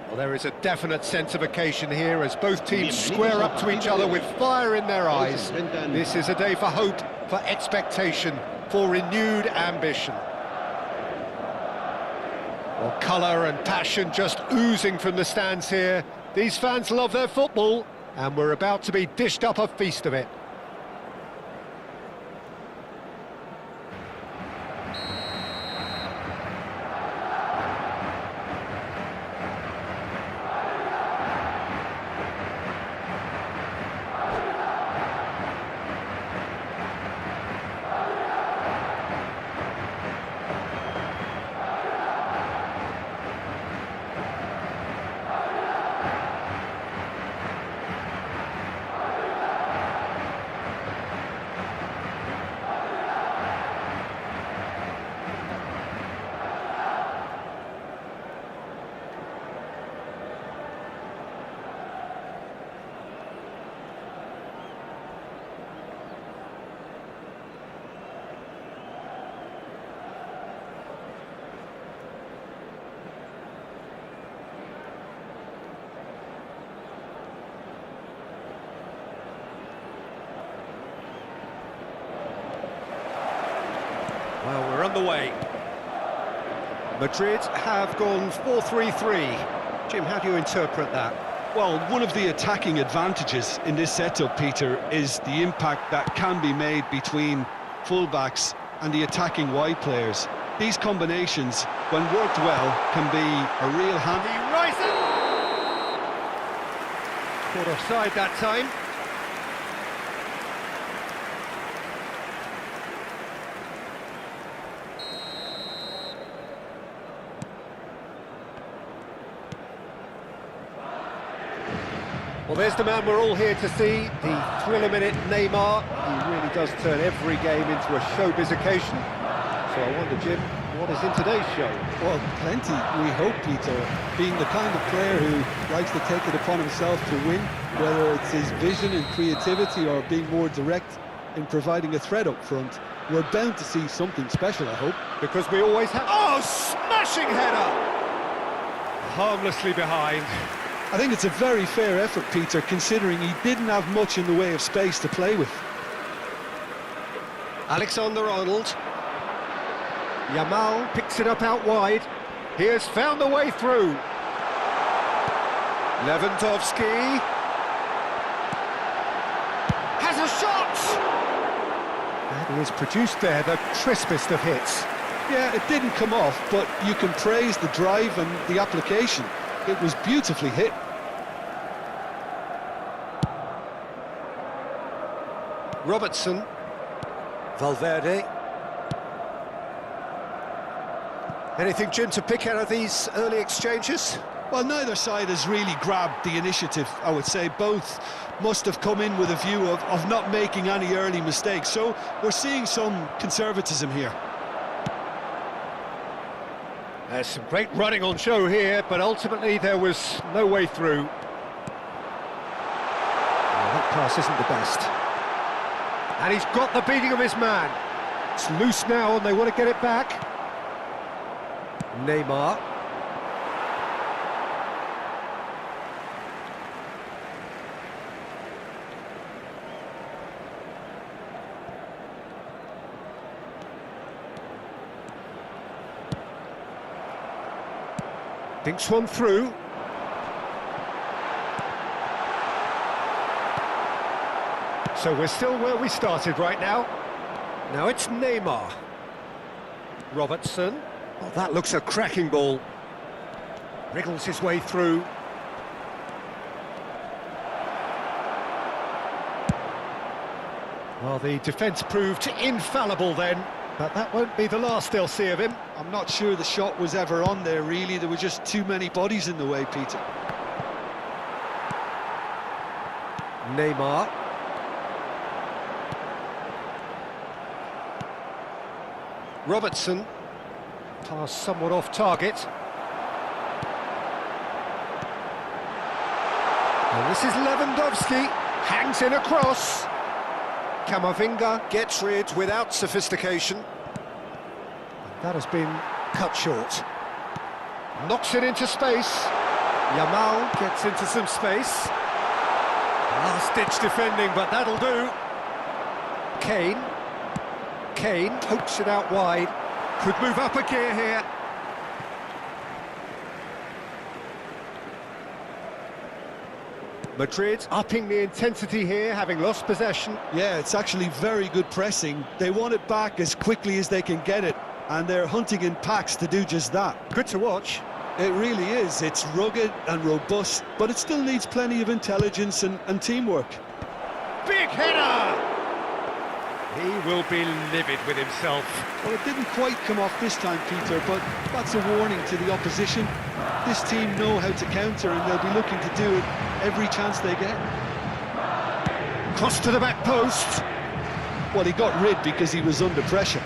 Well, there is a definite sense of occasion here as both teams square up to each other with fire in their eyes. This is a day for hope, for expectation, for renewed ambition. Well, colour and passion just oozing from the stands here. These fans love their football, and we're about to be dished up a feast of it. Well, we're underway. Madrid have gone 4-3-3. Jim, how do you interpret that? Well, one of the attacking advantages in this setup, Peter, is the impact that can be made between fullbacks and the attacking wide players. These combinations, when worked well, can be a real hand. He rises! Caught offside that time. Well, there's the man we're all here to see, the thriller-minute Neymar. He really does turn every game into a showbiz occasion. So I wonder, Jim, what is in today's show? Well, plenty, we hope, Peter. Being the kind of player who likes to take it upon himself to win, whether it's his vision and creativity or being more direct in providing a threat up front, we're bound to see something special, I hope. Because we always have... Oh, smashing header! Harmlessly behind. I think it's a very fair effort, Peter, considering he didn't have much in the way of space to play with. Alexander-Arnold. Yamal picks it up out wide. He has found the way through. Lewandowski has a shot! And he has produced there the crispest of hits. Yeah, it didn't come off, but you can praise the drive and the application. It was beautifully hit. Robertson. Valverde. Anything, Jim, to pick out of these early exchanges? Well, neither side has really grabbed the initiative, I would say. Both must have come in with a view of not making any early mistakes. So we're seeing some conservatism here. There's some great running on show here, but ultimately there was no way through. That pass isn't the best. And he's got the beating of his man. It's loose now and they want to get it back. Neymar. Thinks one through. So we're still where we started right now. Now it's Neymar. Robertson. Oh, that looks a cracking ball. Wriggles his way through. Well, the defence proved infallible then, but that won't be the last they'll see of him. I'm not sure the shot was ever on there, really. There were just too many bodies in the way, Peter. Neymar. Robertson. Pass somewhat off target. And this is Lewandowski. Hangs in a cross. Camavinga gets rid without sophistication. That has been cut short. Knocks it into space. Yamal gets into some space. Last-ditch defending, but that'll do. Kane pokes it out wide. Could move up a gear here. Madrid upping the intensity here, having lost possession. Yeah, it's actually very good pressing. They want it back as quickly as they can get it, and they're hunting in packs to do just that. Good to watch. It really is. It's rugged and robust, but it still needs plenty of intelligence and teamwork. Big header! He will be livid with himself. Well, it didn't quite come off this time, Peter, but that's a warning to the opposition. This team know how to counter, and they'll be looking to do it every chance they get. Cross to the back post. Well, he got rid because he was under pressure.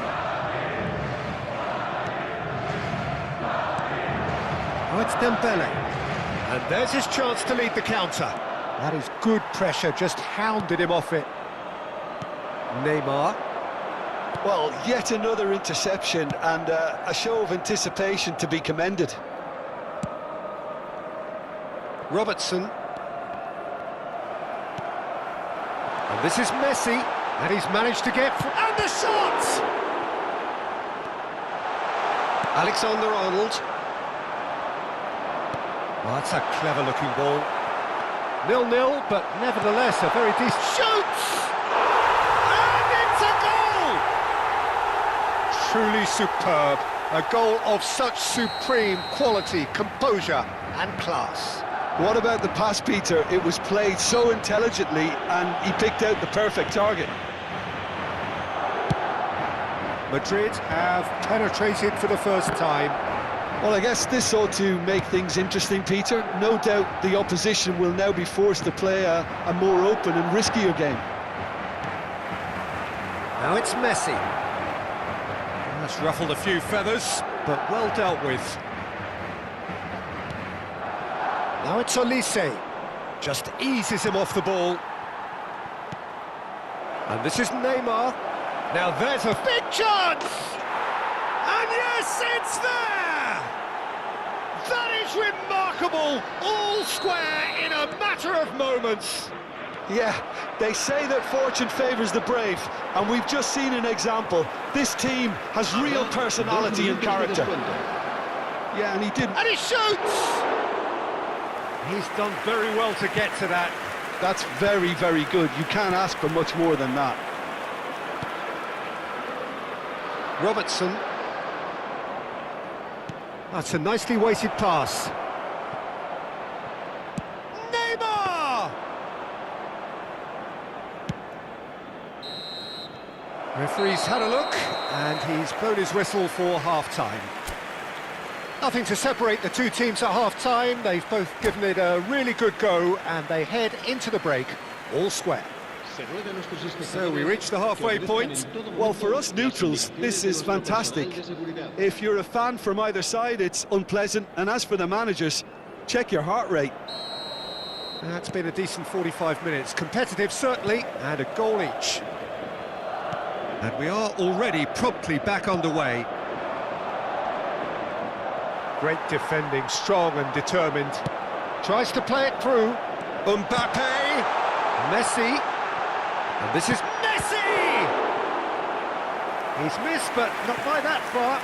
Oh, it's Dembele. And there's his chance to lead the counter. That is good pressure, just hounded him off it. Neymar. Well, yet another interception and a show of anticipation to be commended. Robertson. And this is Messi, and he's managed to get... And the shot! Alexander-Arnold. Well, that's a clever-looking ball. 0-0, but nevertheless a very decent... Shoots! Truly superb, a goal of such supreme quality, composure and class. What about the pass, Peter? It was played so intelligently and he picked out the perfect target. Madrid have penetrated for the first time. Well, I guess this ought to make things interesting, Peter. No doubt the opposition will now be forced to play a more open and riskier game. Now it's Messi. That's ruffled a few feathers, but well dealt with. Now it's Olise. Just eases him off the ball. And this is Neymar. Now there's a big chance! And yes, it's there! That is remarkable! All square in a matter of moments. Yeah, they say that fortune favours the brave, and we've just seen an example. This team has real personality and character. Yeah, and he did. And he shoots! He's done very well to get to that. That's very, very good. You can't ask for much more than that. Robertson. That's a nicely weighted pass. Neymar! Referee's had a look, and he's blown his whistle for half-time. Nothing to separate the two teams at half-time. They've both given it a really good go, and they head into the break all square. So we reach the halfway point. Well, for us neutrals, this is fantastic. If you're a fan from either side, it's unpleasant. And as for the managers, check your heart rate. That's been a decent 45 minutes. Competitive, certainly, and a goal each. And we are already promptly back underway. Great defending, strong and determined. Tries to play it through. Mbappe! Messi! And this is Messi! He's missed, but not by that far.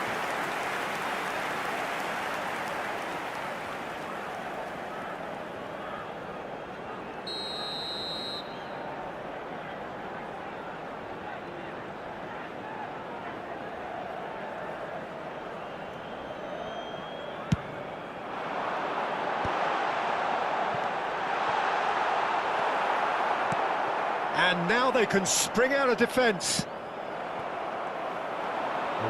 And now they can spring out of defence.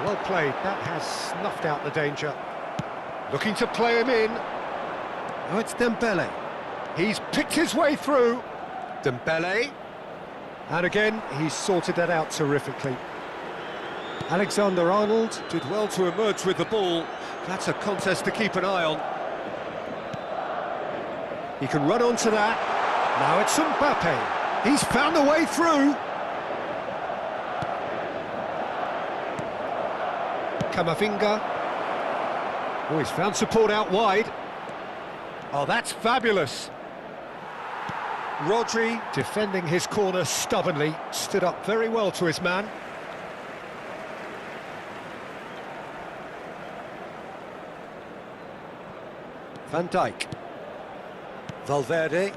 Well played, that has snuffed out the danger. Looking to play him in. Oh, it's Dembele. He's picked his way through. Dembele. And again, he's sorted that out terrifically. Alexander-Arnold did well to emerge with the ball. That's a contest to keep an eye on. He can run onto that. Now it's Mbappe. He's found a way through. Camavinga. Oh, he's found support out wide. Oh, that's fabulous. Rodri, defending his corner stubbornly, stood up very well to his man. Van Dijk. Valverde.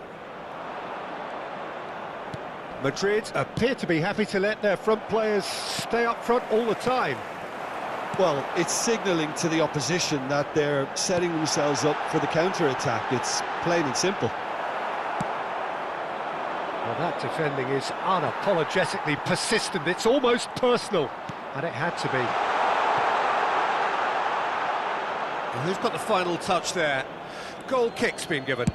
Madrid appear to be happy to let their front players stay up front all the time. Well, it's signalling to the opposition that they're setting themselves up for the counter-attack. It's plain and simple. Well, that defending is unapologetically persistent. It's almost personal, and it had to be. Well, who's got the final touch there? Goal kick's been given.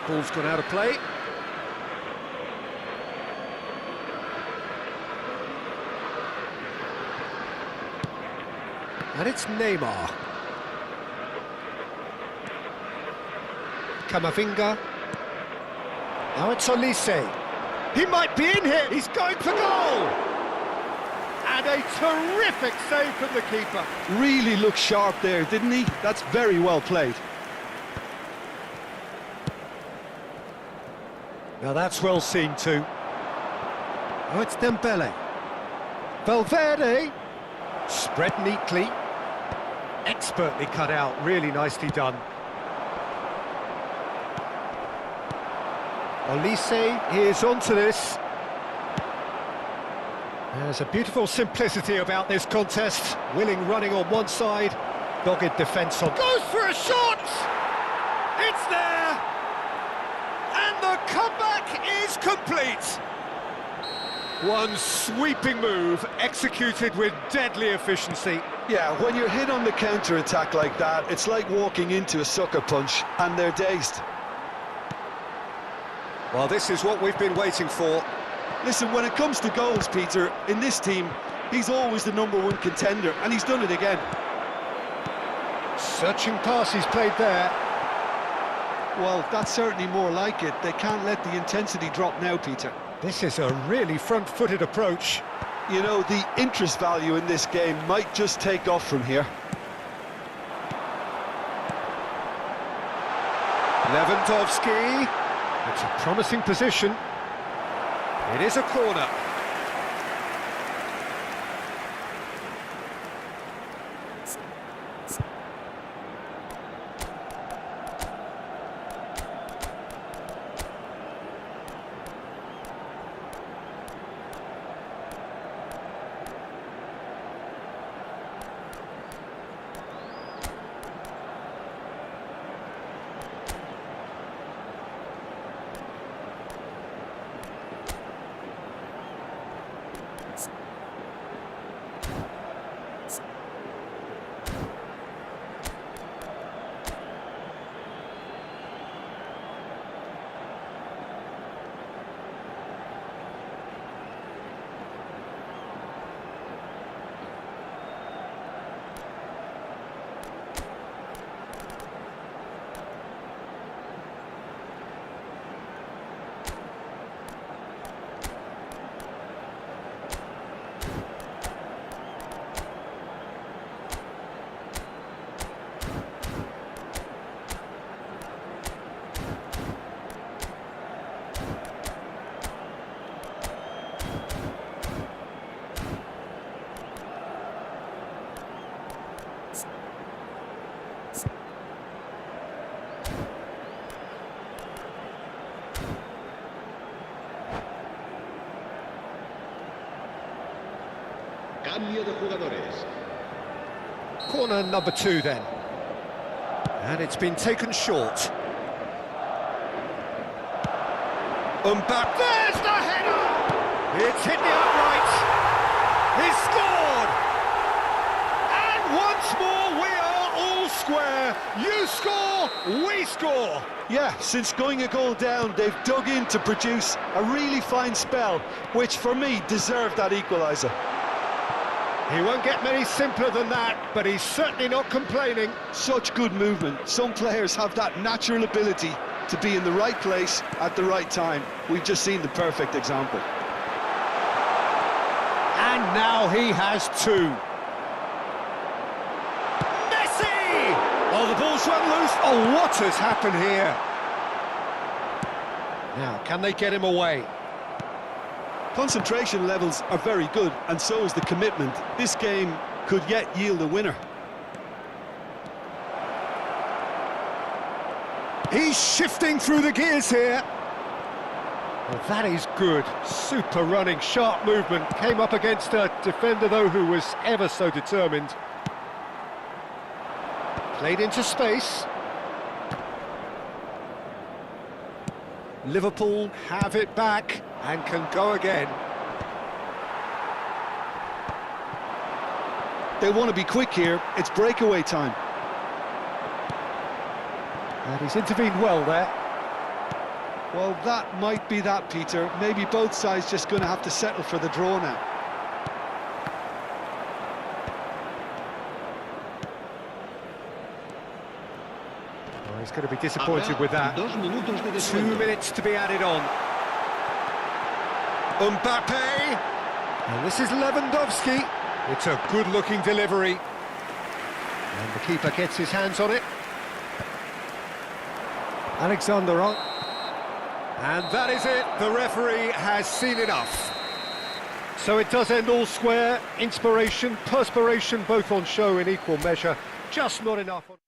Ball's gone out of play. And it's Neymar. Camavinga. Now it's Olise. He might be in here. He's going for goal. And a terrific save from the keeper. Really looked sharp there, didn't he? That's very well played. Now that's well seen too. Oh, it's Dembele. Valverde. Spread neatly. Expertly cut out, really nicely done. Olise is onto this. There's a beautiful simplicity about this contest. Willing running on one side, dogged defence on. Goes for a shot! It's there! And the comeback is complete! One sweeping move, executed with deadly efficiency. Yeah, when you're hit on the counter-attack like that, it's like walking into a sucker punch, and they're dazed. Well, this is what we've been waiting for. Listen, when it comes to goals, Peter, in this team, he's always the #1 contender, and he's done it again. Searching pass he's played there. Well, that's certainly more like it. They can't let the intensity drop now, Peter. This is a really front-footed approach. You know, the interest value in this game might just take off from here. Lewandowski. It's a promising position. It is a corner. Cambio de jugadores. Corner number 2 then. And it's been taken short. Mbappe, there's the header! It's hit the upright. He's scored! And once more we are all square. You score, we score. Yeah, since going a goal down, they've dug in to produce a really fine spell, which for me deserved that equaliser. He won't get many simpler than that, but he's certainly not complaining. Such good movement. Some players have that natural ability to be in the right place at the right time. We've just seen the perfect example. And now he has 2. Messi! Oh, the ball's run loose. Oh, what has happened here? Now, can they get him away? Concentration levels are very good, and so is the commitment. This game could yet yield a winner. He's shifting through the gears here. Well, that is good. Super running, sharp movement. Came up against a defender, though, who was ever so determined. Played into space. Liverpool have it back and can go again. They want to be quick here. It's breakaway time. And he's intervened well there. Well, that might be that, Peter. Maybe both sides just going to have to settle for the draw now. Well, he's going to be disappointed with that. 2 minutes to be added on. Mbappe! And this is Lewandowski. It's a good-looking delivery. And the keeper gets his hands on it. Alexander on. And that is it. The referee has seen enough. So it does end all square. Inspiration, perspiration, both on show in equal measure. Just not enough on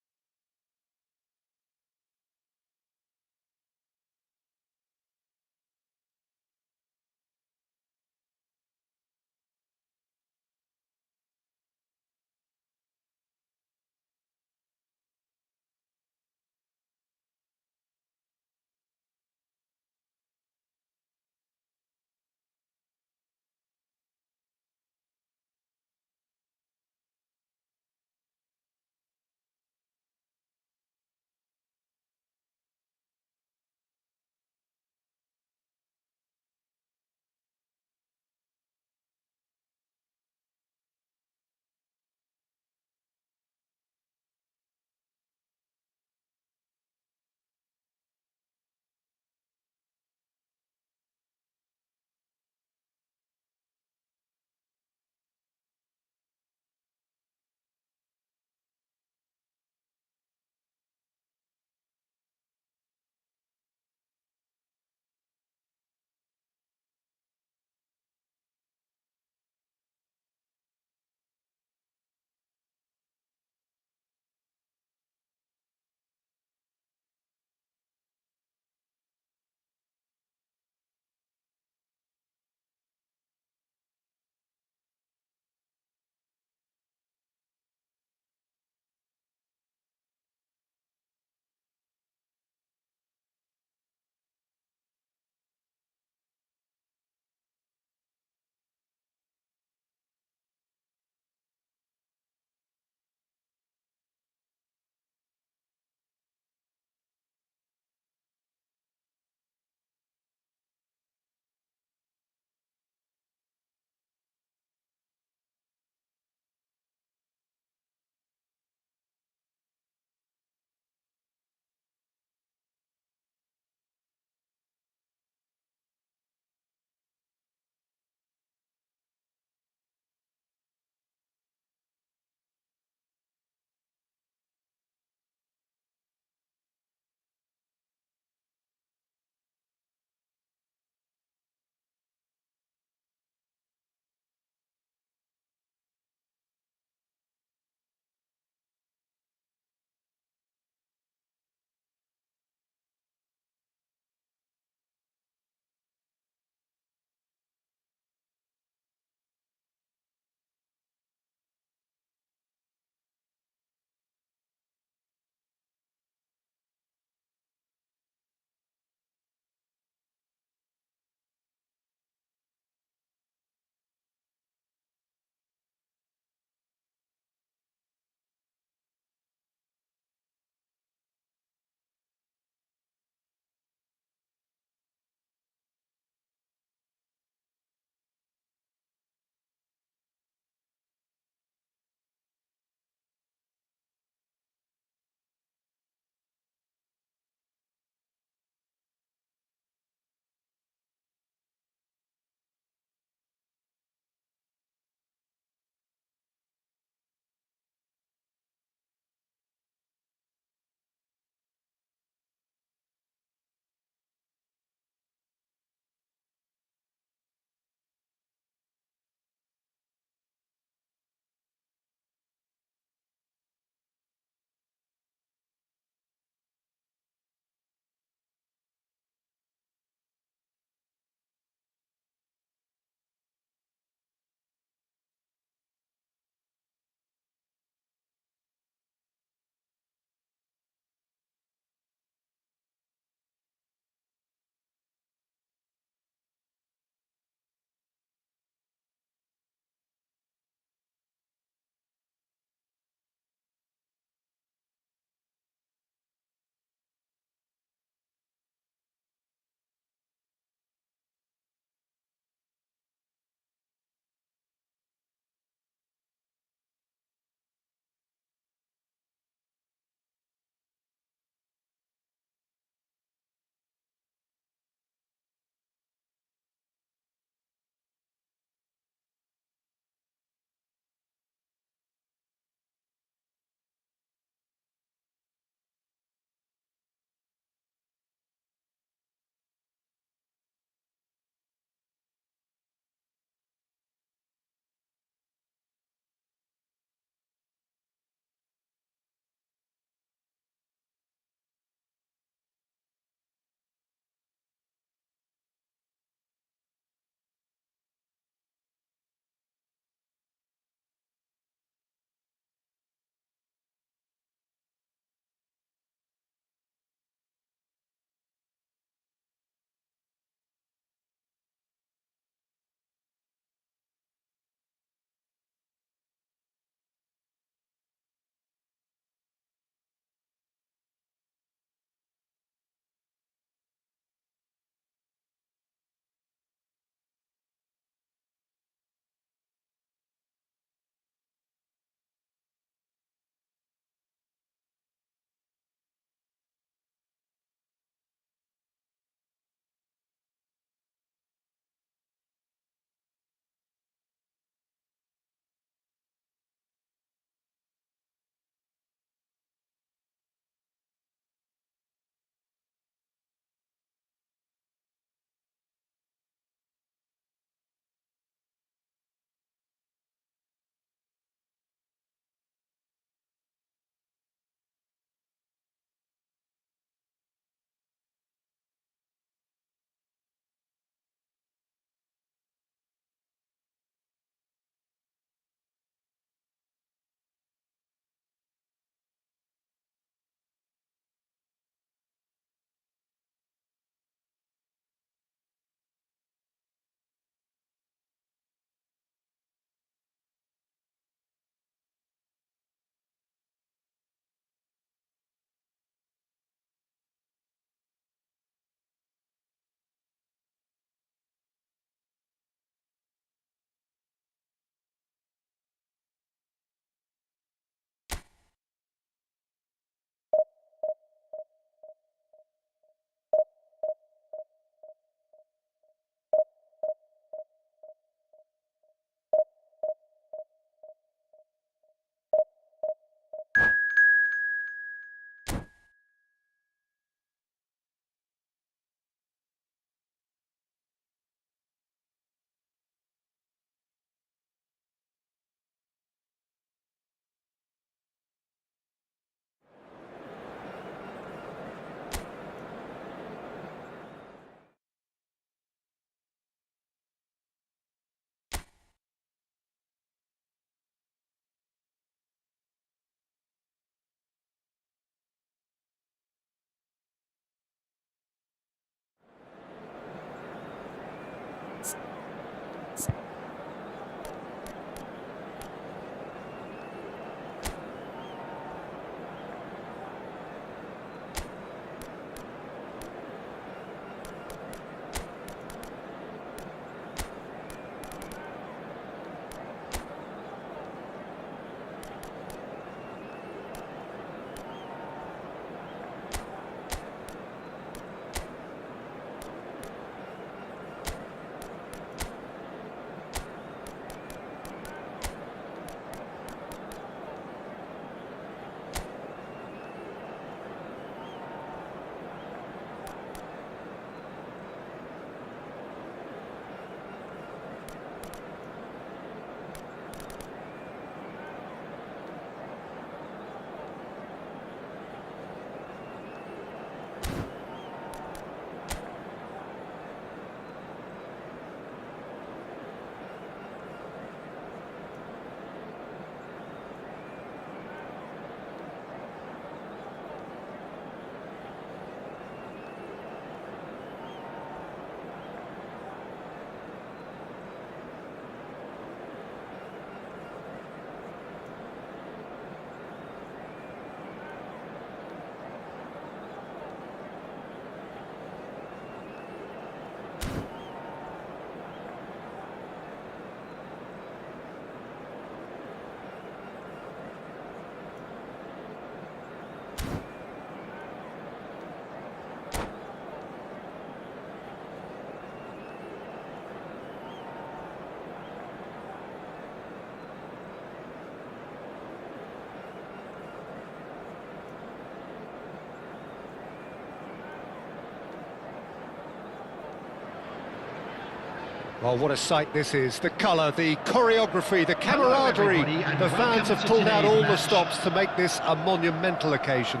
Well, what a sight this is. The colour, the choreography, the camaraderie. The fans have pulled out all the stops to make this a monumental occasion.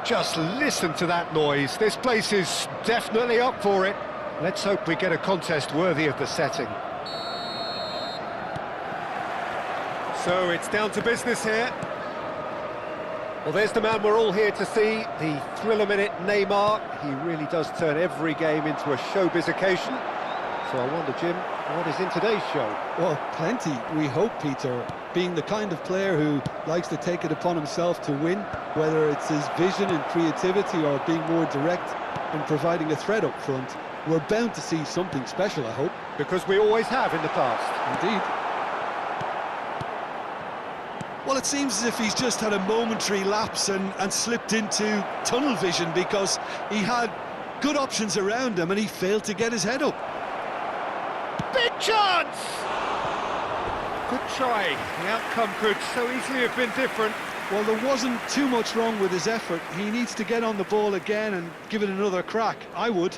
Just listen to that noise. This place is definitely up for it. Let's hope we get a contest worthy of the setting. So it's down to business here. Well, there's the man we're all here to see, the thriller-minute Neymar. He really does turn every game into a showbiz occasion. So I wonder, Jim, what is in today's show? Well, plenty, we hope, Peter. Being the kind of player who likes to take it upon himself to win, whether it's his vision and creativity or being more direct in providing a threat up front, we're bound to see something special, I hope. Because we always have in the past. Indeed. Well, it seems as if he's just had a momentary lapse and slipped into tunnel vision, because he had good options around him and he failed to get his head up. Big chance! Good try. The outcome could so easily have been different. Well, there wasn't too much wrong with his effort. He needs to get on the ball again and give it another crack. I would.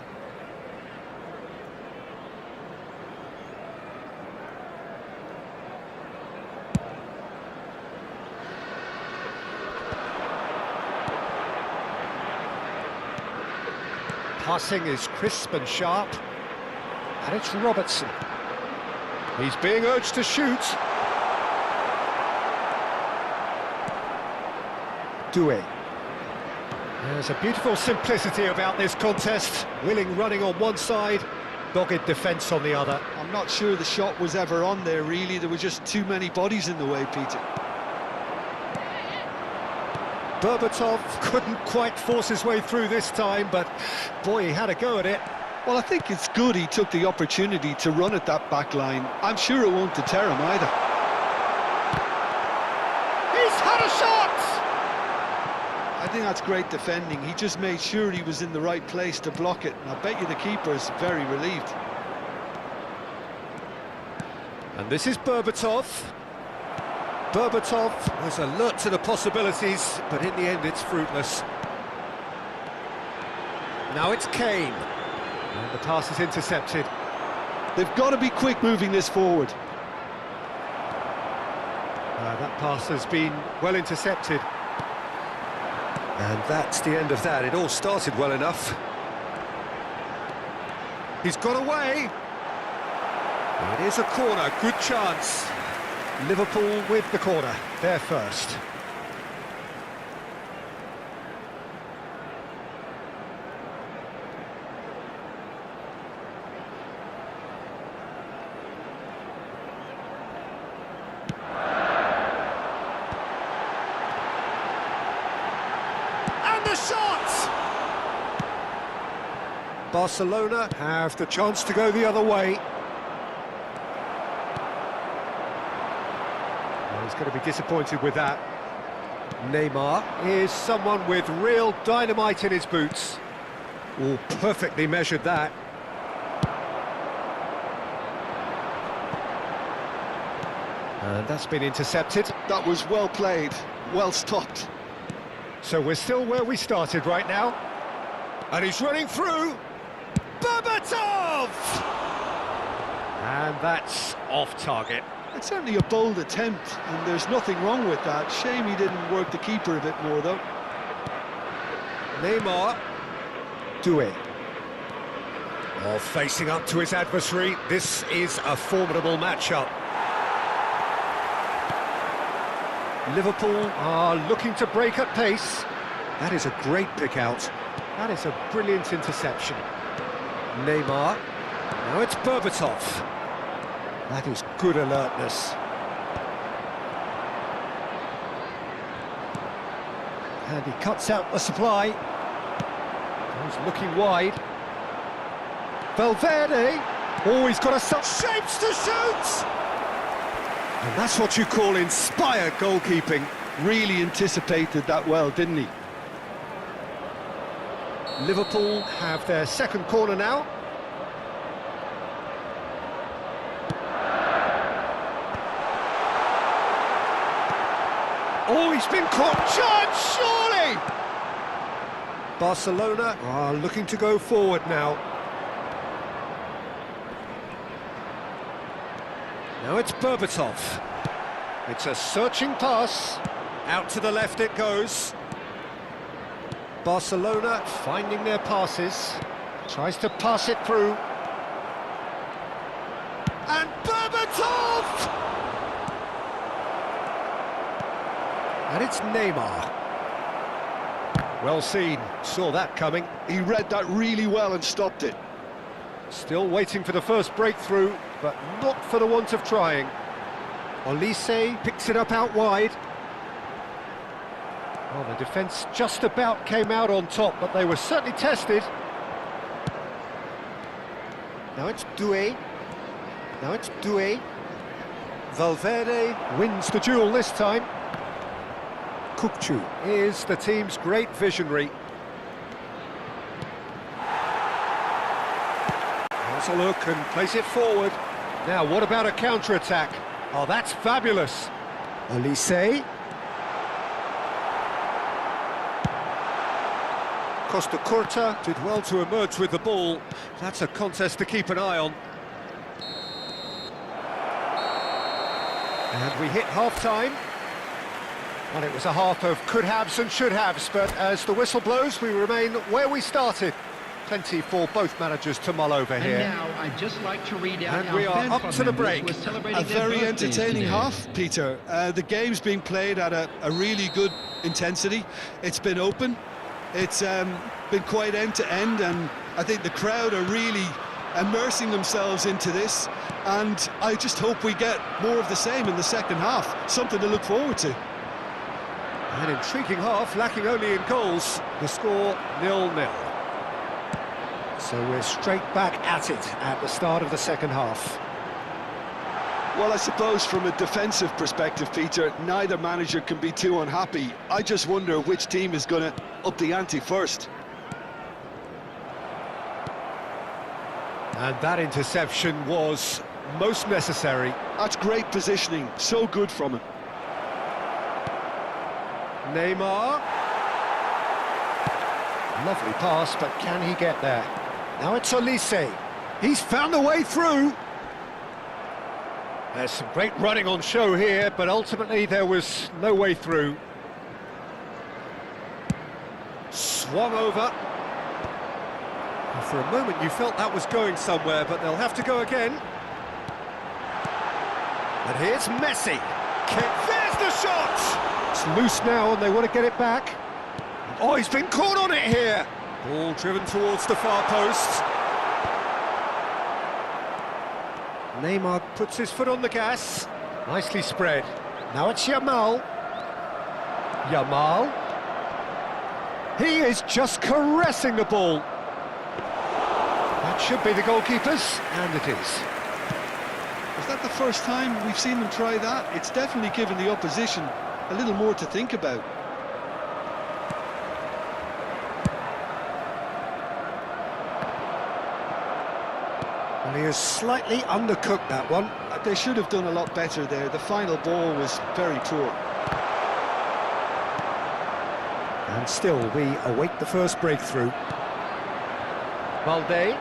Passing is crisp and sharp. And it's Robertson. He's being urged to shoot. Doué. There's a beautiful simplicity about this contest. Willing running on one side, dogged defence on the other. I'm not sure the shot was ever on there, really. There were just too many bodies in the way, Peter. Berbatov couldn't quite force his way through this time, but boy, he had a go at it. Well, I think it's good he took the opportunity to run at that back line. I'm sure it won't deter him either. He's had a shot! I think that's great defending. He just made sure he was in the right place to block it, and I bet you the keeper's very relieved. And this is Berbatov. Berbatov was alert to the possibilities, but in the end it's fruitless. Now it's Kane. And the pass is intercepted. They've got to be quick moving this forward. That pass has been well intercepted. And that's the end of that. It all started well enough. He's got away. It is a corner, good chance. Liverpool with the corner, they're first. And the shot! Barcelona have the chance to go the other way. He's going to be disappointed with that. Neymar is someone with real dynamite in his boots. Oh, perfectly measured that. And that's been intercepted. That was well played, well stopped. So we're still where we started right now. And he's running through. Berbatov! And that's off target. It's certainly a bold attempt, and there's nothing wrong with that. Shame he didn't work the keeper a bit more, though. Neymar. Doué. Oh, facing up to his adversary. This is a formidable matchup. Liverpool are looking to break at pace. That is a great pick out. That is a brilliant interception. Neymar. Now it's Berbatov. That is good alertness. And he cuts out the supply. He's looking wide. Valverde. Oh, he's got a shapes to shoot! And that's what you call inspired goalkeeping. Really anticipated that well, didn't he? Liverpool have their second corner now. Oh, he's been caught. Chance, surely! Barcelona are looking to go forward now. Now it's Berbatov. It's a searching pass. Out to the left it goes. Barcelona finding their passes. Tries to pass it through. And Berbatov! And it's Neymar. Well seen, saw that coming. He read that really well and stopped it. Still waiting for the first breakthrough, but not for the want of trying. Olise picks it up out wide. Well, the defence just about came out on top, but they were certainly tested. Now it's Doué. Now it's Doué. Valverde wins the duel this time. Kukçu is the team's great visionary. Has a look and plays it forward. Now, what about a counter-attack? Oh, that's fabulous. Olise. Costa Curta did well to emerge with the ball. That's a contest to keep an eye on. And we hit half-time. Well, it was a half of could-haves and should-haves, but as the whistle blows, we remain where we started. Plenty for both managers to mull over here. And now, I'd just like to read out and we are up to the break. A very entertaining half, Peter. The game's being played at a really good intensity. It's been open. It's been quite end-to-end, and I think the crowd are really immersing themselves into this, and I just hope we get more of the same in the second half. Something to look forward to. An intriguing half, lacking only in goals. The score 0-0. So we're straight back at it at the start of the second half. Well, I suppose from a defensive perspective, Peter, neither manager can be too unhappy. I just wonder which team is going to up the ante first. And that interception was most necessary. That's great positioning, so good from him. Neymar. Lovely pass, but can he get there? Now it's Olise. He's found a way through. There's some great running on show here, but ultimately there was no way through. Swung over. And for a moment you felt that was going somewhere, but they'll have to go again. And here's Messi. There's the shot! It's loose now and they want to get it back. Oh, he's been caught on it here. Ball driven towards the far post. Neymar puts his foot on the gas. Nicely spread. Now it's Yamal. Yamal. He is just caressing the ball. That should be the goalkeeper's, and it is. Is that the first time we've seen them try that? It's definitely given the opposition a little more to think about. Well, he has slightly undercooked that one. They should have done a lot better there. The final ball was very poor. And still, we await the first breakthrough. Valde.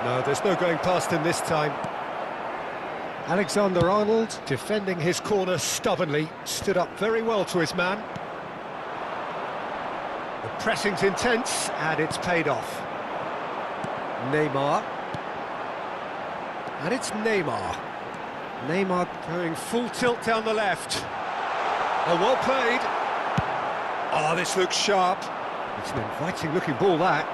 No, there's no going past him this time. Alexander-Arnold, defending his corner stubbornly, stood up very well to his man. The pressing's intense, and it's paid off. Neymar. And it's Neymar. Neymar going full tilt down the left. Oh, well played. Oh, this looks sharp. It's an inviting-looking ball, that.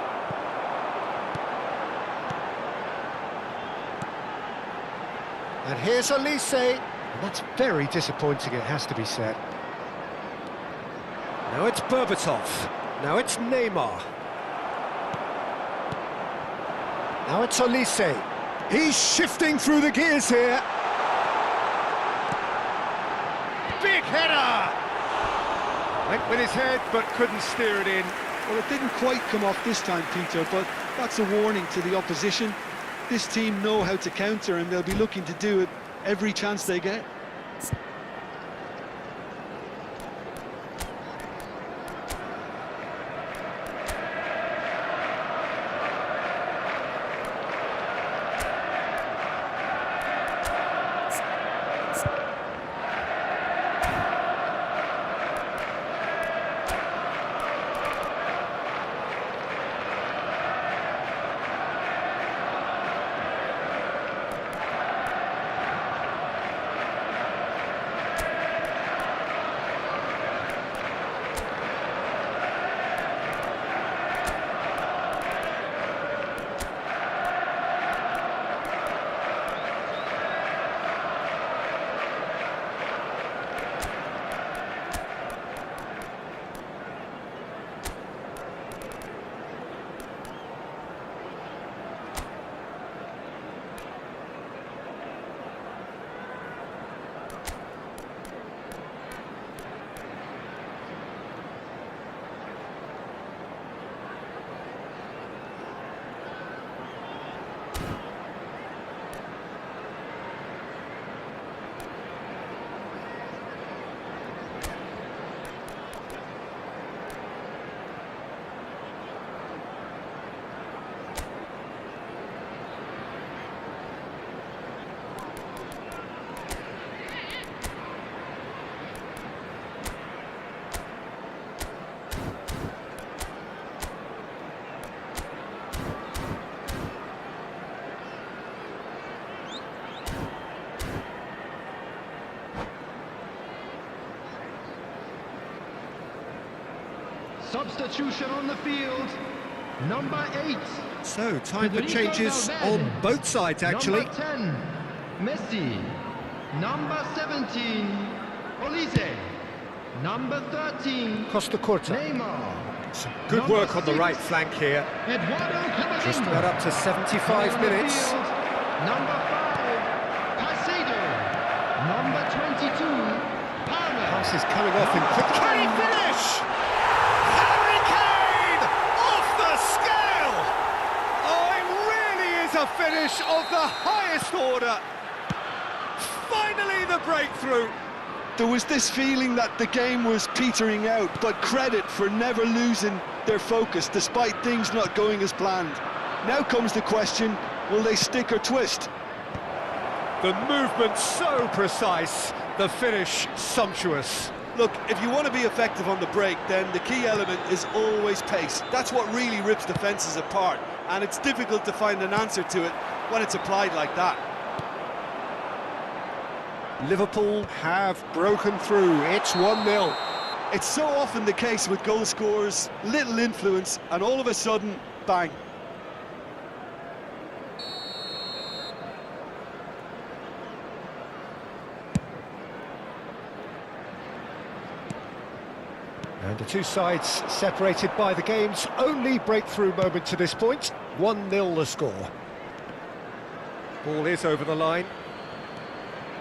And here's Olise. And that's very disappointing, it has to be said. Now it's Berbatov. Now it's Neymar. Now it's Olise. He's shifting through the gears here. Big header! Went with his head, but couldn't steer it in. Well, it didn't quite come off this time, Peter, but that's a warning to the opposition. This team know how to counter, and they'll be looking to do it every chance they get. Substitution on the field. Number 8. So, time for Federico changes Valverde. on both sides, actually. Number 10, Messi. Number 17, Olise. Number 13, Costa Curta. Neymar. Good Number work on the 6, right flank here. Eduardo Camavinga. Just about up to 75 On the minutes. field, Number 5, Caicedo. Number 22, Palmer. Pass is coming off in quick. Can he finish? Harry Kane! Off the scale! Oh, it really is a finish of the highest order. Finally the breakthrough. There was this feeling that the game was petering out, but credit for never losing their focus despite things not going as planned. Now comes the question, will they stick or twist? The movement so precise, the finish sumptuous. Look, if you want to be effective on the break, then the key element is always pace. That's what really rips defences apart, and it's difficult to find an answer to it when it's applied like that. Liverpool have broken through. It's 1-0. It's so often the case with goal scorers, little influence, and all of a sudden, bang. And the two sides separated by the game's only breakthrough moment to this point. 1-0 the score. Ball is over the line.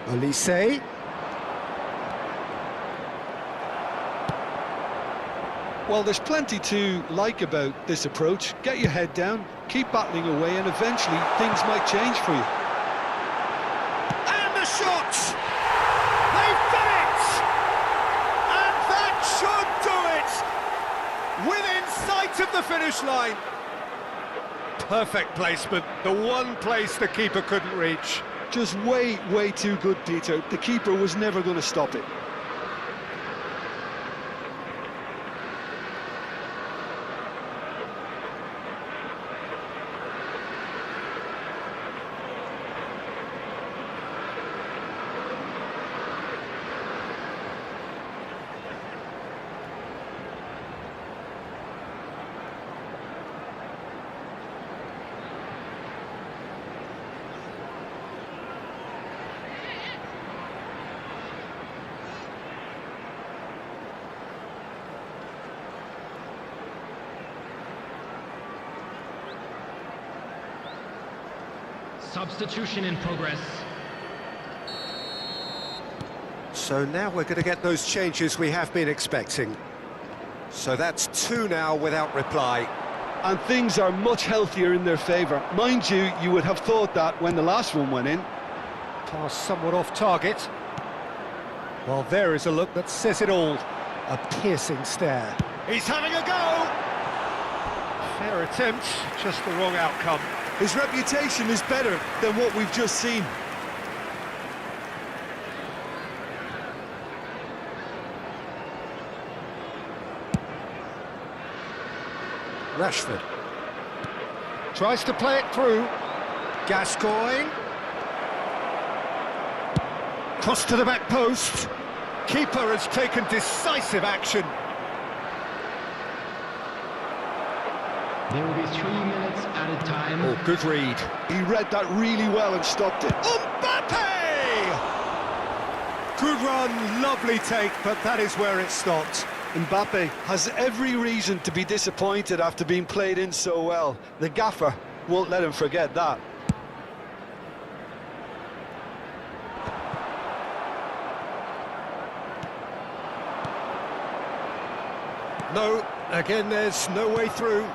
Olise. Well, there's plenty to like about this approach. Get your head down, keep battling away, and eventually things might change for you. And the shot! They've done it! And that should do it! Within sight of the finish line. Perfect placement, the one place the keeper couldn't reach. Just way, way too good, Peter. The keeper was never going to stop it. Substitution in progress. So now we're going to get those changes we have been expecting. So that's 2 now without reply. And things are much healthier in their favour. Mind you, you would have thought that when the last one went in. Pass somewhat off target. Well, there is a look that says it all. A piercing stare. He's having a go! Fair attempt, just the wrong outcome. His reputation is better than what we've just seen. Rashford tries to play it through. Gascoigne. Cross to the back post. Keeper has taken decisive action. There will be 3 minutes added time. Oh, good read. He read that really well and stopped it. Mbappe! Good run, lovely take, but that is where it stopped. Mbappe has every reason to be disappointed after being played in so well. The gaffer won't let him forget that. No, again there's no way through.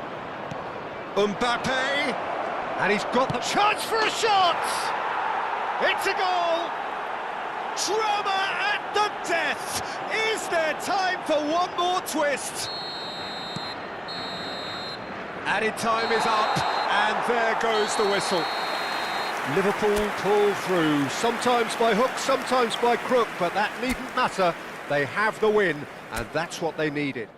Mbappe! And he's got the chance for a shot! It's a goal! Drama at the death! Is there time for one more twist? Added time is up, and there goes the whistle. Liverpool pull through, sometimes by hook, sometimes by crook, but that needn't matter. They have the win, and that's what they needed.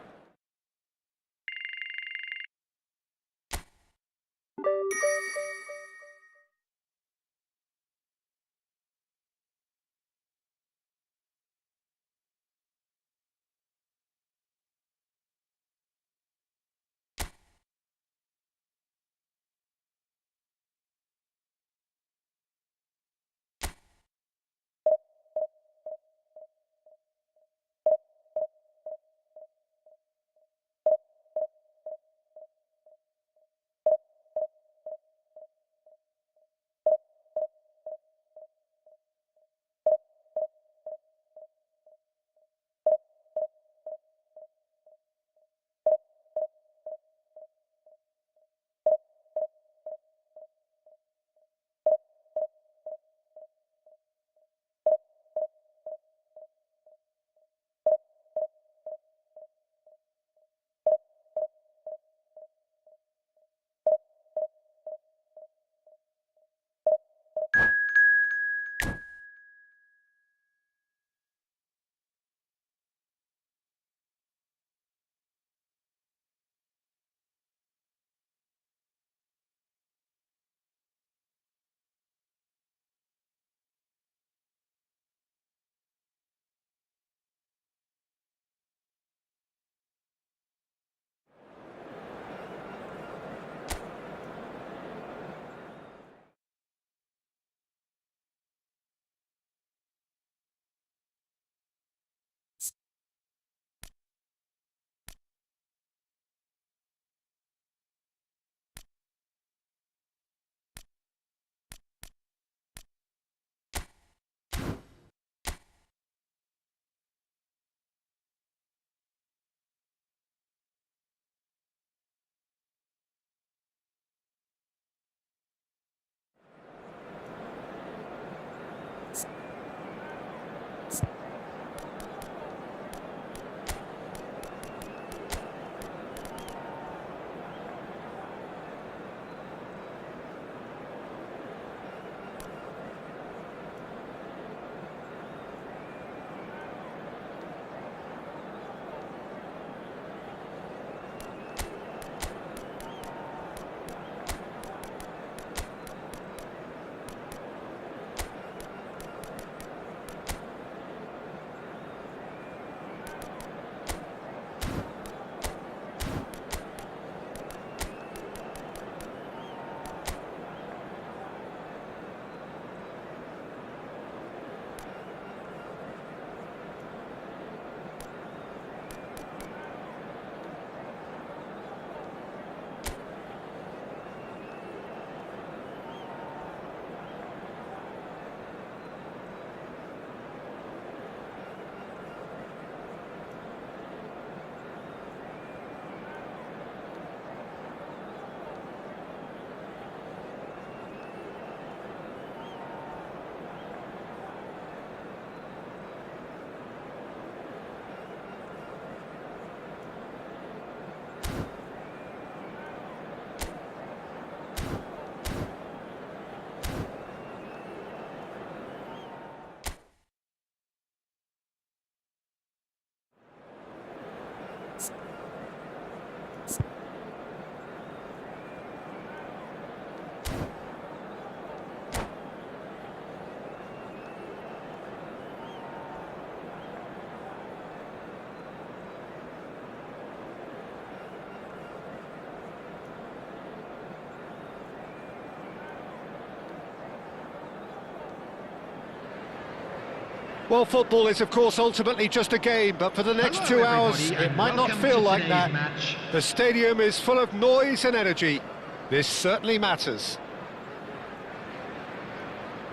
Well, football is, of course, ultimately just a game, but for the next Hello, 2 hours, everybody, it and might not welcome feel to like today's that. match. The stadium is full of noise and energy. This certainly matters.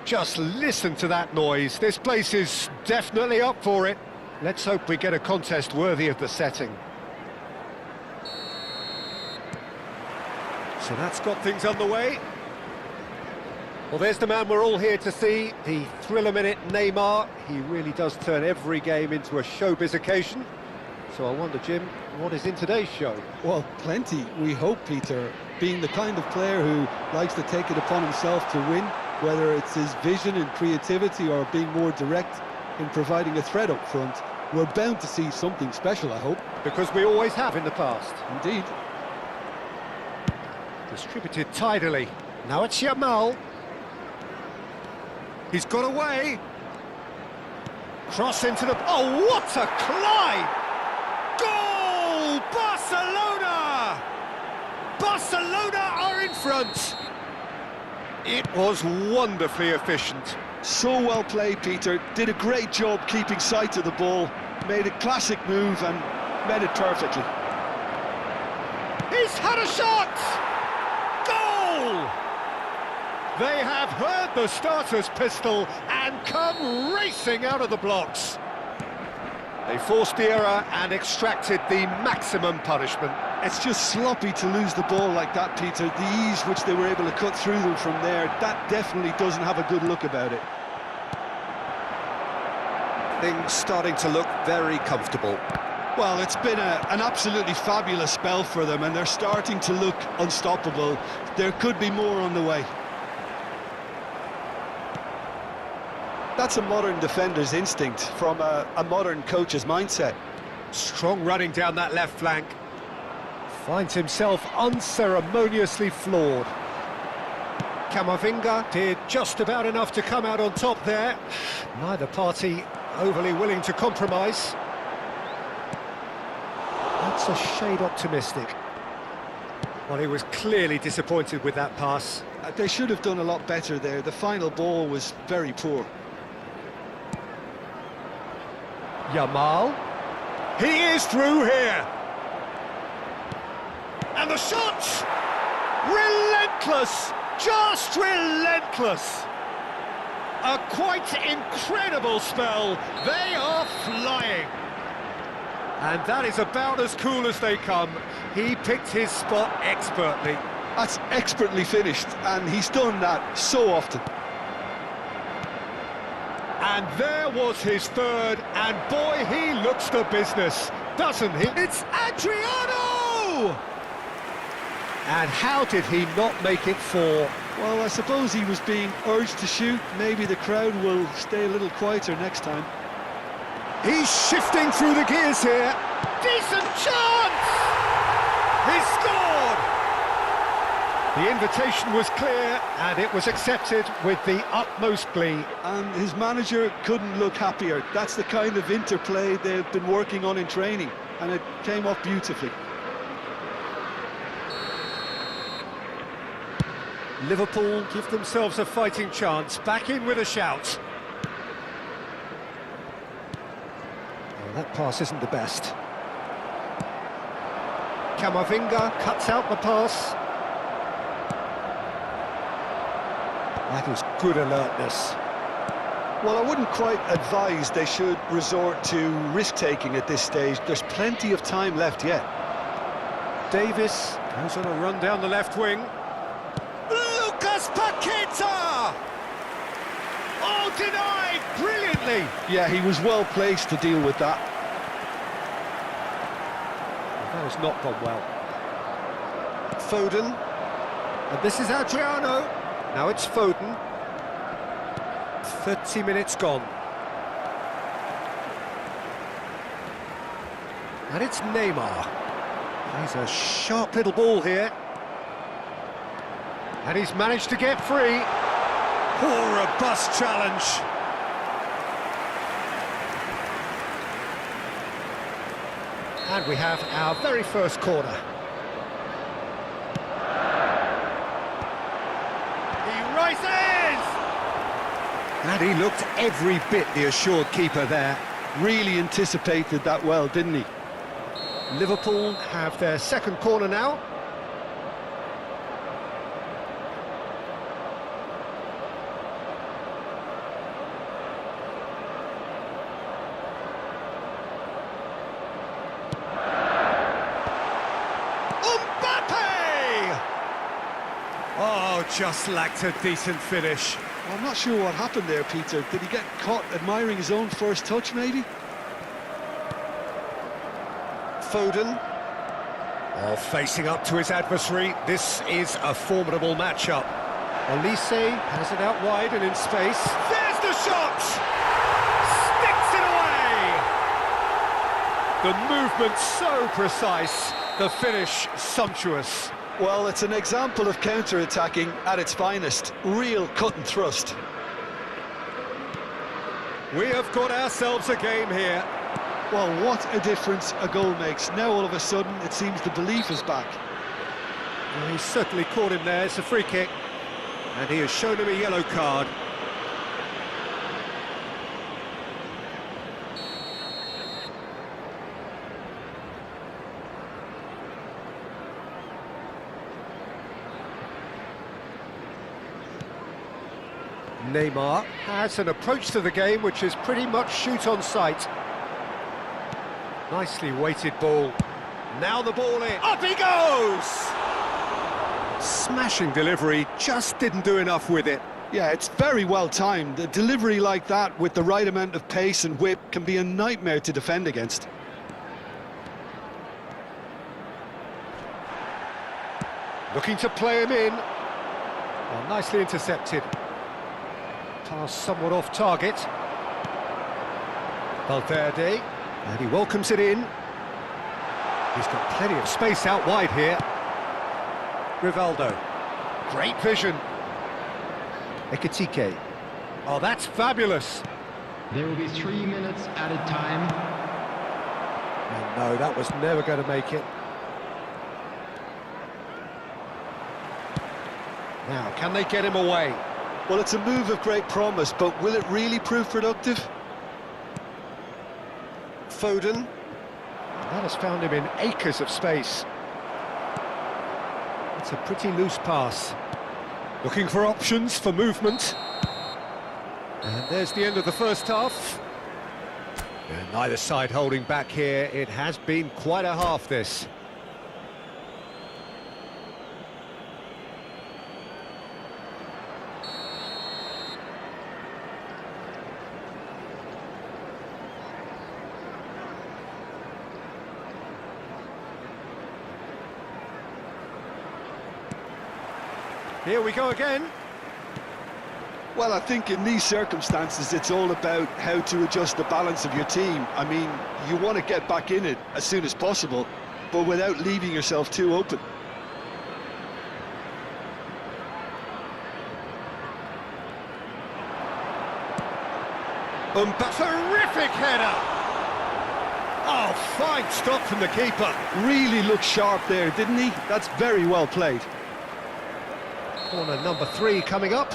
Just listen to that noise. This place is definitely up for it. Let's hope we get a contest worthy of the setting. So that's got things underway. Well, there's the man we're all here to see, the thriller-minute Neymar. He really does turn every game into a showbiz occasion. So I wonder, Jim, what is in today's show? Well, plenty, we hope, Peter. Being the kind of player who likes to take it upon himself to win, whether it's his vision and creativity or being more direct in providing a threat up front, we're bound to see something special, I hope. Because we always have in the past. Indeed. Distributed tidily. Now it's Yamal. He's got away. Cross into the... Oh, what a climb! Goal! Barcelona! Barcelona are in front. It was wonderfully efficient. So well played, Peter. Did a great job keeping sight of the ball. Made a classic move and made it perfectly. He's had a shot! Goal! They have heard the starter's pistol and come racing out of the blocks. They forced the error and extracted the maximum punishment. It's just sloppy to lose the ball like that, Peter. The ease which they were able to cut through them from there, that definitely doesn't have a good look about it. Things starting to look very comfortable. Well, it's been an absolutely fabulous spell for them, and they're starting to look unstoppable. There could be more on the way. That's a modern defender's instinct from a modern coach's mindset. Strong running down that left flank. Finds himself unceremoniously floored. Camavinga did just about enough to come out on top there. Neither party overly willing to compromise. That's a shade optimistic. Well, he was clearly disappointed with that pass. They should have done a lot better there. The final ball was very poor. Yamal. He is through here. And the shot! Relentless! Just relentless! A quite incredible spell. They are flying. And that is about as cool as they come. He picked his spot expertly. That's expertly finished, and he's done that so often. And there was his third, and boy, he looks the business, doesn't he? It's Adriano! And how did he not make it four? Well, I suppose he was being urged to shoot. Maybe the crowd will stay a little quieter next time. He's shifting through the gears here. Decent chance! He scored! The invitation was clear, and it was accepted with the utmost glee. And his manager couldn't look happier. That's the kind of interplay they've been working on in training, and it came off beautifully. Liverpool give themselves a fighting chance, back in with a shout. Oh, that pass isn't the best. Camavinga cuts out the pass. That is good alertness. Well, I wouldn't quite advise they should resort to risk-taking at this stage. There's plenty of time left yet. Davis goes on a run down the left wing. Lucas Paqueta! Oh, denied brilliantly! Yeah, he was well placed to deal with that. That has not gone well. Foden. And this is Adriano. Now it's Foden. 30 minutes gone. And it's Neymar. He's a sharp little ball here. And he's managed to get free. Poor robust challenge. And we have our very first corner. He rises! And he looked every bit the assured keeper there. Really anticipated that well, didn't he? Liverpool have their second corner now. Oh, just lacked a decent finish. Well, I'm not sure what happened there, Peter. Did he get caught admiring his own first touch, maybe? Foden. Oh, facing up to his adversary. This is a formidable matchup. Olise has it out wide and in space. There's the shot! Sticks it away! The movement so precise, the finish sumptuous. Well, it's an example of counter-attacking at its finest. Real cut and thrust. We have got ourselves a game here. Well, what a difference a goal makes. Now all of a sudden it seems the belief is back. Well, he's certainly caught him there. It's a free kick. And he has shown him a yellow card. Neymar has an approach to the game which is pretty much shoot on sight. Nicely weighted ball. Now the ball in. Up he goes! Smashing delivery, just didn't do enough with it. Yeah, it's very well timed. A delivery like that with the right amount of pace and whip can be a nightmare to defend against. Looking to play him in. Well, nicely intercepted. Pass somewhat off target. Valverde, and he welcomes it in. He's got plenty of space out wide here. Rivaldo, great vision. Ekitike. Oh, that's fabulous. There will be 3 minutes added time. And no, that was never going to make it. Now, can they get him away? Well, it's a move of great promise, but will it really prove productive? Foden. That has found him in acres of space. It's a pretty loose pass. Looking for options for movement. And there's the end of the first half. And neither side holding back here. It has been quite a half, this. Here we go again. Well, I think in these circumstances, it's all about how to adjust the balance of your team. I mean, you want to get back in it as soon as possible, but without leaving yourself too open. Terrific header! Oh, fine stop from the keeper. Really looked sharp there, didn't he? That's very well played. Corner number 3 coming up.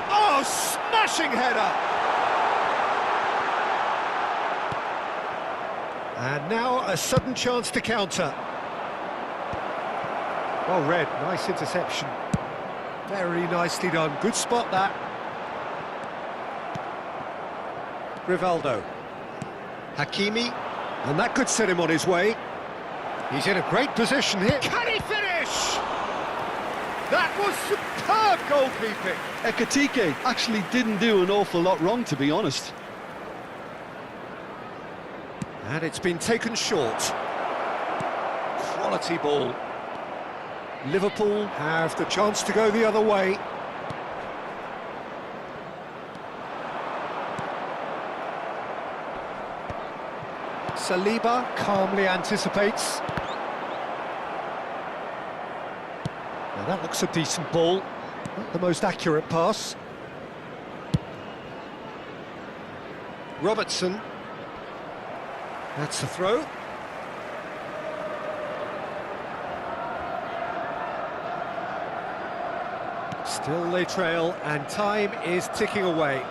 Oh, smashing header! And now a sudden chance to counter. Well read, nice interception. Very nicely done, good spot that. Rivaldo. Hakimi, and that could set him on his way. He's in a great position here. Can he finish? That was superb goalkeeping. Ekitike actually didn't do an awful lot wrong, to be honest. And it's been taken short. Quality ball. Liverpool have the chance to go the other way. Saliba calmly anticipates. Now that looks a decent ball. Not the most accurate pass. Robertson. That's the throw. Still they trail, and time is ticking away.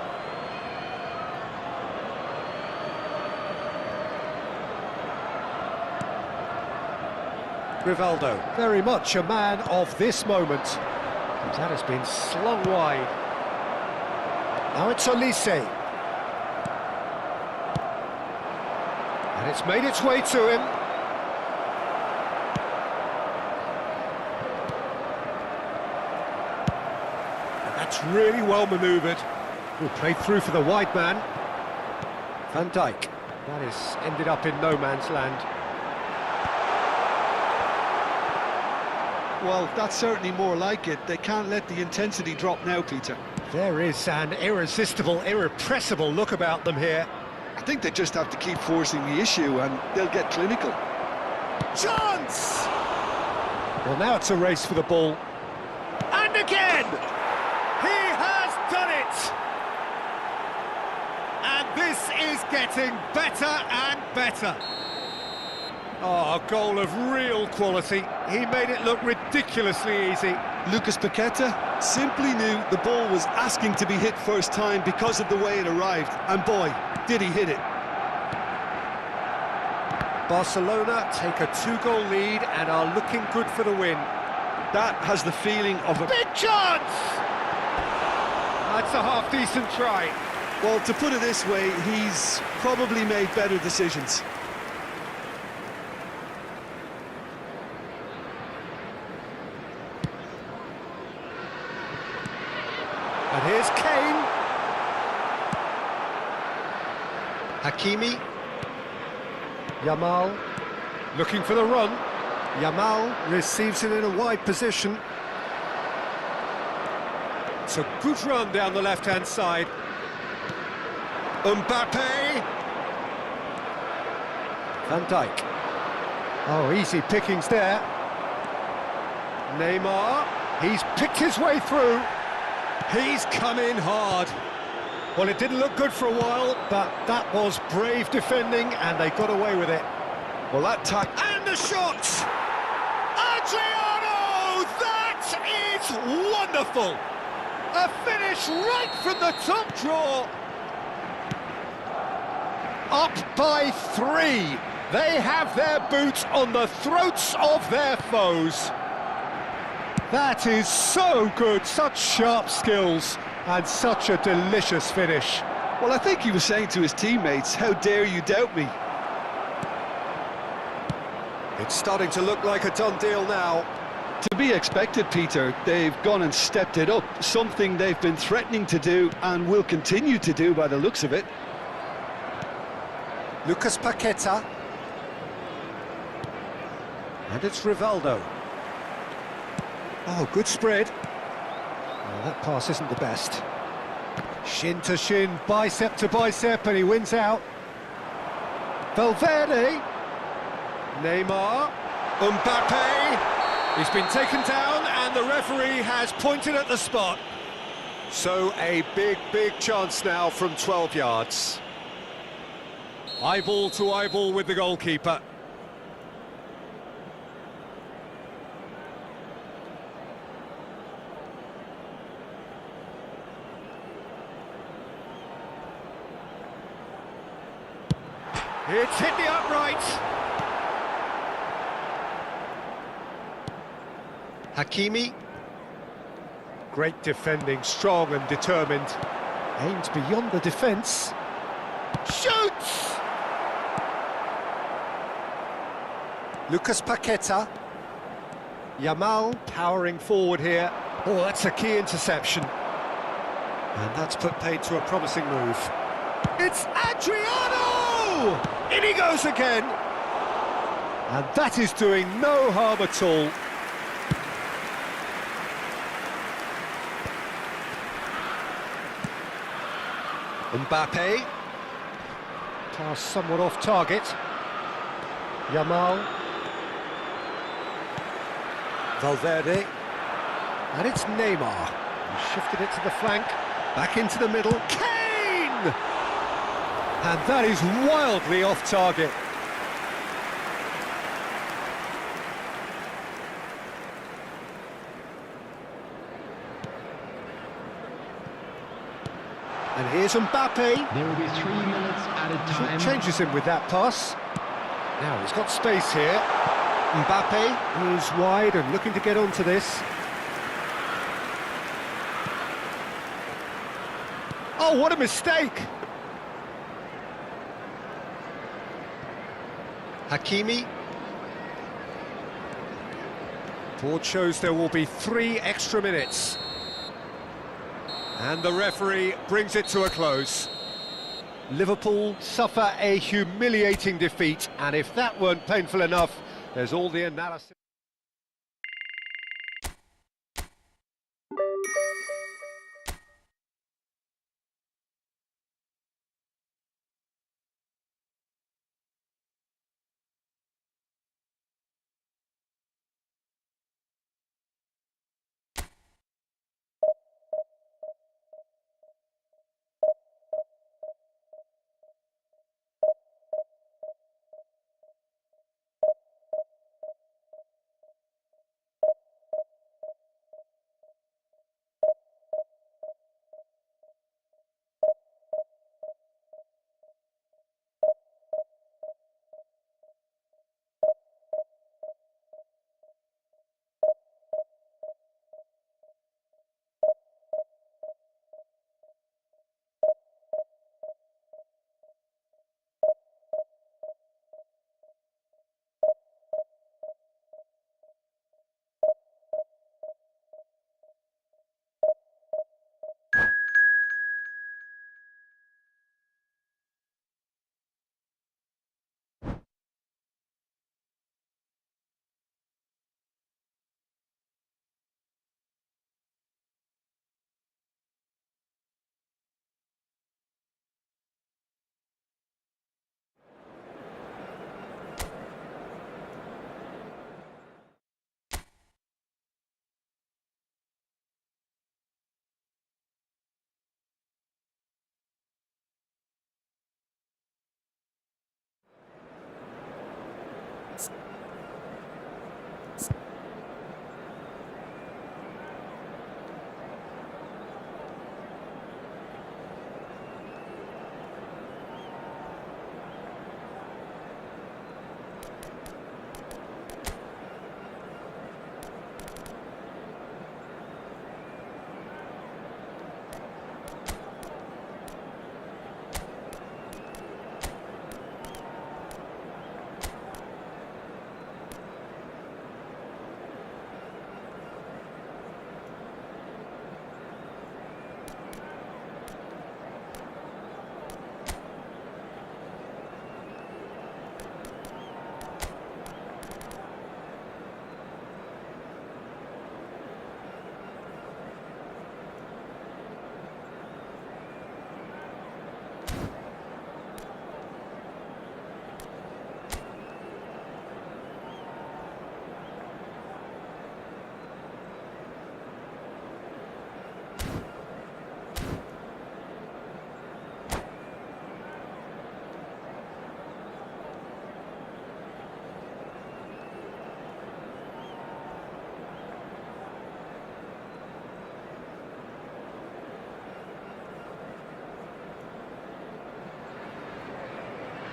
Rivaldo, very much a man of this moment. And that has been slung wide. Now it's Olise. And it's made its way to him. And that's really well manoeuvred. Well, played through for the wide man. Van Dijk. That has ended up in no man's land. Well, that's certainly more like it. They can't let the intensity drop now, Peter. There is an irresistible, irrepressible look about them here. I think they just have to keep forcing the issue and they'll get clinical. Chance! Well, now it's a race for the ball. And again! He has done it! And this is getting better and better. Oh, a goal of real quality. He made it look ridiculously easy. Lucas Paqueta simply knew the ball was asking to be hit first time because of the way it arrived. And boy, did he hit it. Barcelona take a two-goal lead and are looking good for the win. That has the feeling of a big chance! That's a half-decent try. Well, to put it this way, he's probably made better decisions. And here's Kane. Hakimi. Yamal looking for the run. Yamal receives it in a wide position. It's a good run down the left-hand side. Mbappe. Van Dijk. Oh, easy pickings there. Neymar. He's picked his way through. He's come in hard. Well, it didn't look good for a while, but that was brave defending, and they got away with it. Well, that tack... And the shot! Adriano! That is wonderful! A finish right from the top draw. Up by 3. They have their boots on the throats of their foes. That is so good, such sharp skills, and such a delicious finish. Well, I think he was saying to his teammates, how dare you doubt me? It's starting to look like a done deal now. To be expected, Peter. They've gone and stepped it up, something they've been threatening to do and will continue to do by the looks of it. Lucas Paqueta. And it's Rivaldo. Oh, good spread. Well, that pass isn't the best. Shin to shin, bicep to bicep, and he wins out. Valverde. Neymar. Mbappe. He's been taken down, and the referee has pointed at the spot. So a big, big chance now from 12 yards. Eyeball to eyeball with the goalkeeper. It's hit the upright. Hakimi. Great defending, strong and determined. Aims beyond the defence. Shoots! Lucas Paqueta. Yamal powering forward here. Oh, that's a key interception. And that's put paid to a promising move. It's Adriano! In he goes again. And that is doing no harm at all. Mbappe. Pass somewhat off target. Yamal. Valverde. And it's Neymar. He shifted it to the flank. Back into the middle. Kane! And that is wildly off target. And here's Mbappe. There will be 3 minutes added time. Changes him with that pass. Now he's got space here. Mbappe is wide and looking to get onto this. Oh, what a mistake! Hakimi. Board shows there will be 3 extra minutes. And the referee brings it to a close. Liverpool suffer a humiliating defeat, and if that weren't painful enough, there's all the analysis.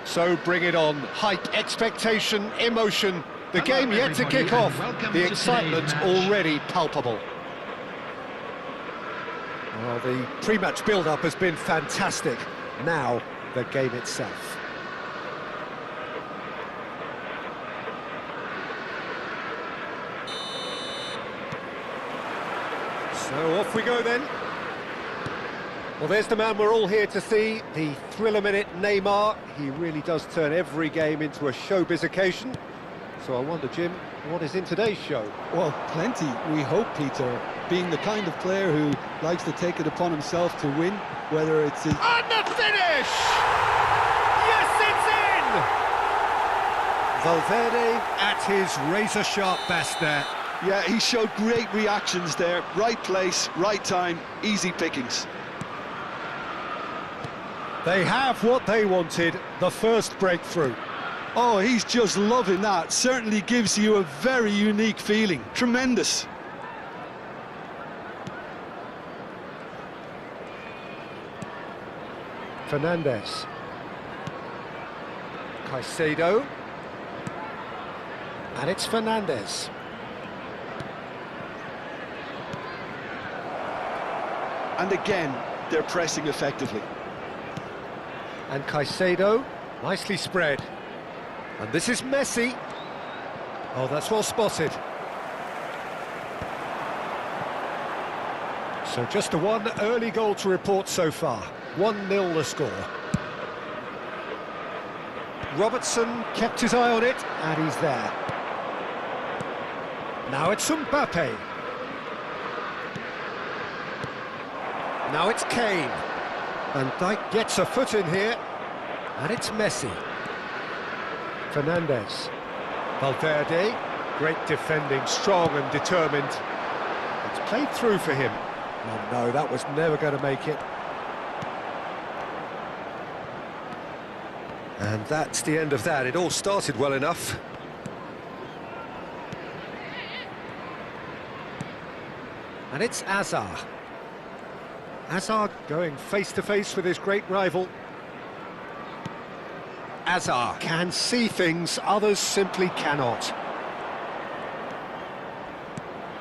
So bring it on. Hype, expectation, emotion. The game yet to kick off. The excitement already palpable. Well, the pre-match build-up has been fantastic. Now, the game itself. So off we go then. Well, there's the man we're all here to see, the thriller-minute Neymar. He really does turn every game into a showbiz occasion. So I wonder, Jim, what is in today's show? Well, plenty, we hope, Peter. Being the kind of player who likes to take it upon himself to win, whether it's his... And the finish! Yes, it's in! Valverde at his razor-sharp best there. Yeah, he showed great reactions there. Right place, right time, easy pickings. They have what they wanted, the first breakthrough. Oh, he's just loving that. Certainly gives you a very unique feeling. Tremendous. Fernandes. Caicedo. And it's Fernandes. And again, they're pressing effectively. And Caicedo, nicely spread. And this is Messi. Oh, that's well spotted. So just the one early goal to report so far. 1-0 the score. Robertson kept his eye on it, and he's there. Now it's Mbappe. Now it's Kane. Van Dijk gets a foot in here, and it's Messi. Fernandes. Valverde, great defending, strong and determined. It's played through for him. Oh no, that was never going to make it. And that's the end of that. It all started well enough. And it's Hazard. Hazard going face-to-face with his great rival. Hazard can see things others simply cannot.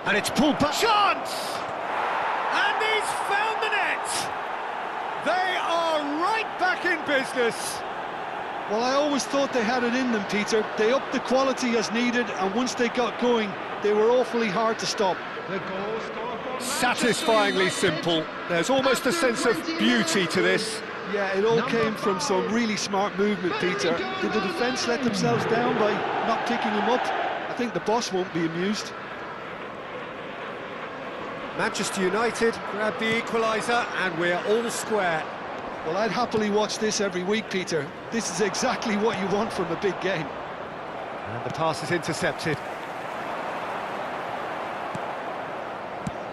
And it's pulled back. Chance! And he's found the net! They are right back in business. Well, I always thought they had it in them, Peter. They upped the quality as needed, and once they got going, they were awfully hard to stop. The goal scorer for Satisfyingly simple. There's almost a sense of beauty to this. Yeah, it all came from some really smart movement, Peter. Did the defence let themselves down by not picking him up? I think the boss won't be amused. Manchester United grab the equaliser, and we're all square. Well, I'd happily watch this every week, Peter. This is exactly what you want from a big game. And the pass is intercepted.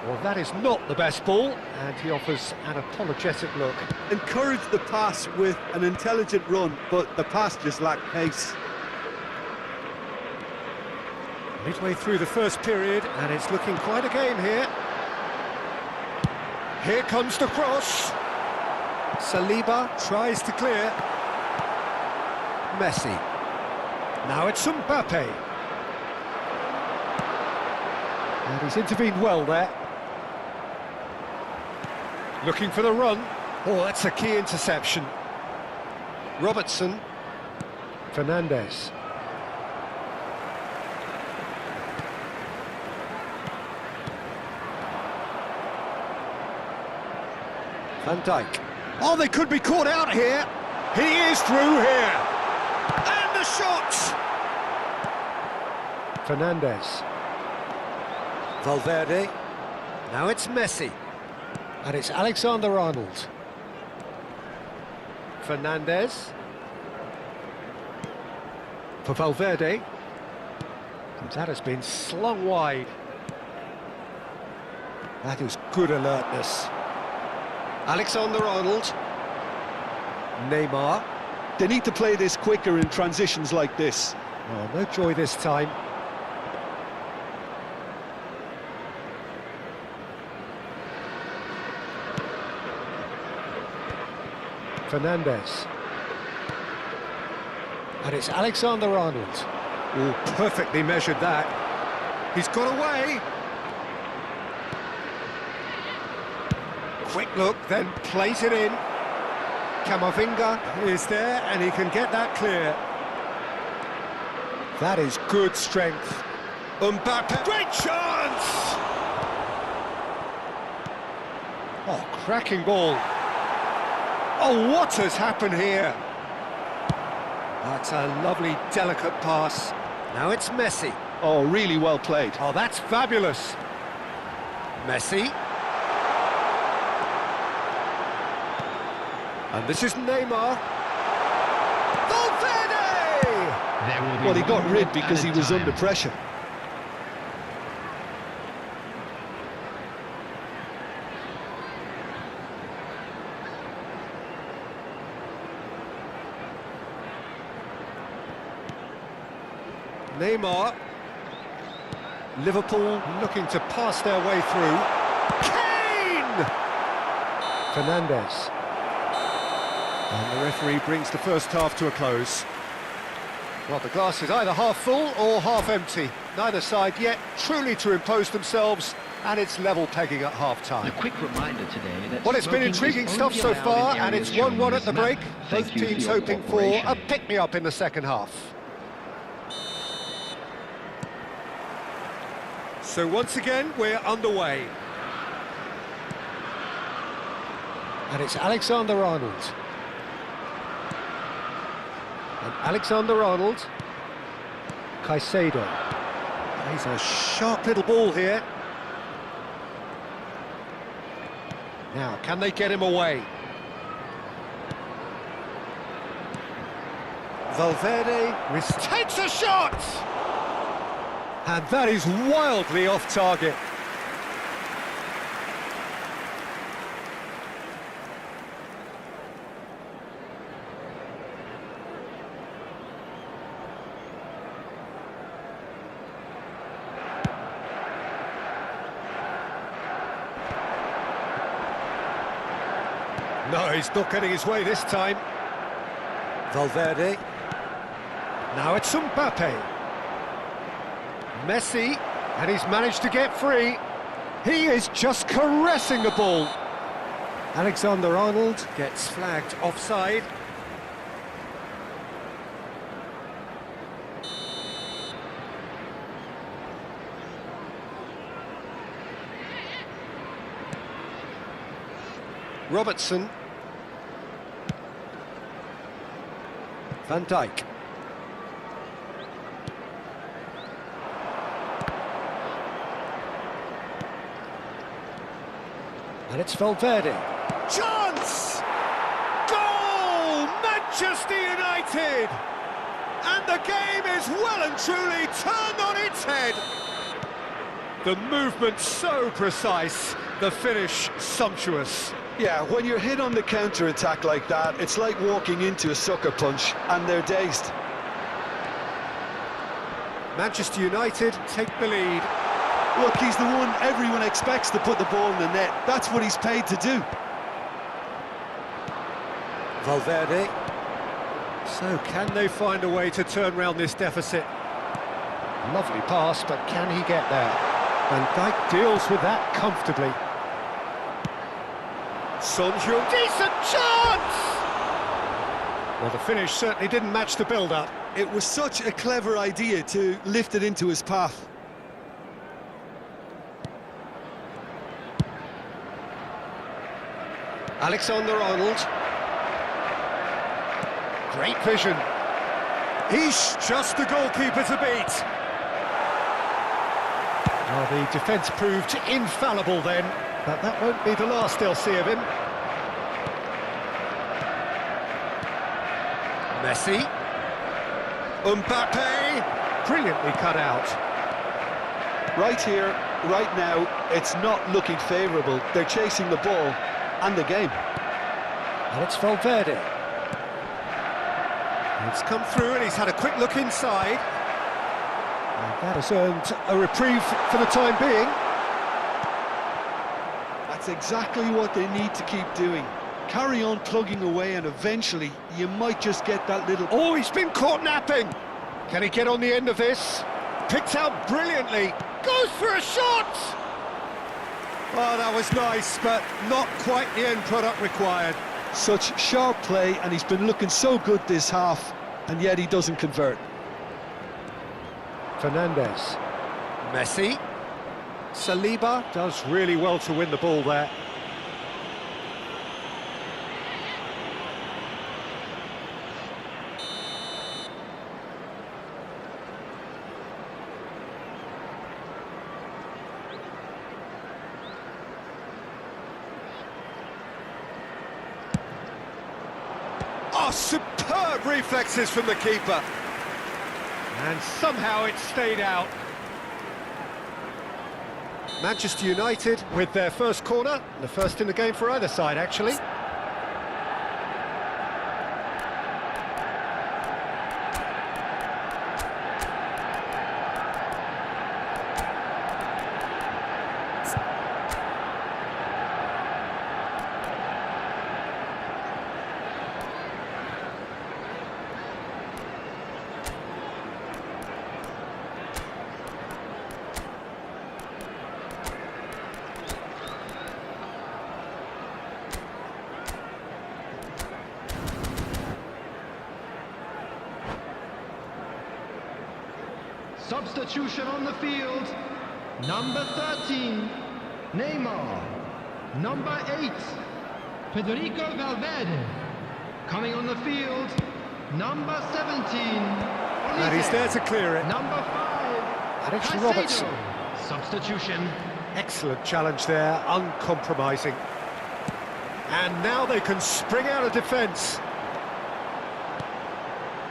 Well, that is not the best ball, and he offers an apologetic look. Encouraged the pass with an intelligent run, but the pass just lacked pace. Midway through the first period, and it's looking quite a game here. Here comes the cross. Saliba tries to clear. Messi. Now it's Mbappe. And he's intervened well there. Looking for the run. Oh, that's a key interception. Robertson. Fernandes. Van Dijk. Oh, they could be caught out here. He is through here. And the shot! Fernandes. Valverde. Now it's Messi. And it's Alexander-Arnold. Fernandes. For Valverde. And that has been slung wide. That is good alertness. Alexander-Arnold. Neymar. They need to play this quicker in transitions like this. Oh, no joy this time. Fernandes. And it's Alexander-Arnold. Oh, perfectly measured that. He's got away. Quick look, then plays it in. Camavinga is there, and he can get that clear. That is good strength. Mbappe, great chance! Oh, cracking ball. Oh, what has happened here? That's a lovely, delicate pass. Now it's Messi. Oh, really well played. Oh, that's fabulous. Messi. And this is Neymar. Valverde! Well, he got rid because he was under pressure. Neymar. Liverpool looking to pass their way through. Kane! Fernandes. And the referee brings the first half to a close. Well, the glass is either half full or half empty. Neither side yet truly to impose themselves, and it's level pegging at half-time. A quick reminder today that Well, it's been smoking intriguing is stuff only so allowed far, in and areas it's shown 1-1 on at the this break. map. Both Thank you teams for your hoping for a cooperation. pick-me-up in the second half. So once again, we're underway. And it's Alexander-Arnold. And Alexander-Arnold. Caicedo. He's a sharp little ball here. Now, can they get him away? Valverde takes a shot! And that is wildly off target. No, he's not getting his way this time. Valverde. Now it's Mbappe. Messi, and he's managed to get free. He is just caressing the ball. Alexander-Arnold gets flagged offside. Robertson. Van Dijk. And it's Valverde. Chance! Goal! Manchester United! And the game is well and truly turned on its head. The movement so precise, the finish sumptuous. Yeah, when you're hit on the counter-attack like that, it's like walking into a sucker punch, and they're dazed. Manchester United take the lead. Look, he's the one everyone expects to put the ball in the net. That's what he's paid to do. Valverde. So can they find a way to turn round this deficit? Lovely pass, but can he get there? Van Dijk deals with that comfortably. Sonju, decent chance! Well, the finish certainly didn't match the build-up. It was such a clever idea to lift it into his path. Alexander-Arnold. Great vision. He's just the goalkeeper to beat. Well, the defence proved infallible then, but that won't be the last they'll see of him. Messi. Mbappe. Brilliantly cut out. Right here, right now, it's not looking favourable. They're chasing the ball and the game. And it's Valverde. It's come through and he's had a quick look inside. And that has earned a reprieve for the time being. That's exactly what they need to keep doing. Carry on plugging away, and eventually you might just get that little... Oh, he's been caught napping. Can he get on the end of this? Picked out brilliantly. Goes for a shot. Oh, that was nice, but not quite the end product required. Such sharp play, and he's been looking so good this half, and yet he doesn't convert. Fernandez. Messi. Saliba does really well to win the ball there. Oh, superb reflexes from the keeper. And somehow it stayed out. Manchester United with their first corner, the first in the game for either side, actually. Substitution on the field. Number 13, Neymar. Number 8, Federico Valverde. Coming on the field, number 17, And he's there to clear it. Number 5, And it's Caicedo. Robertson. Substitution. Excellent challenge there, uncompromising. And now they can spring out of defence.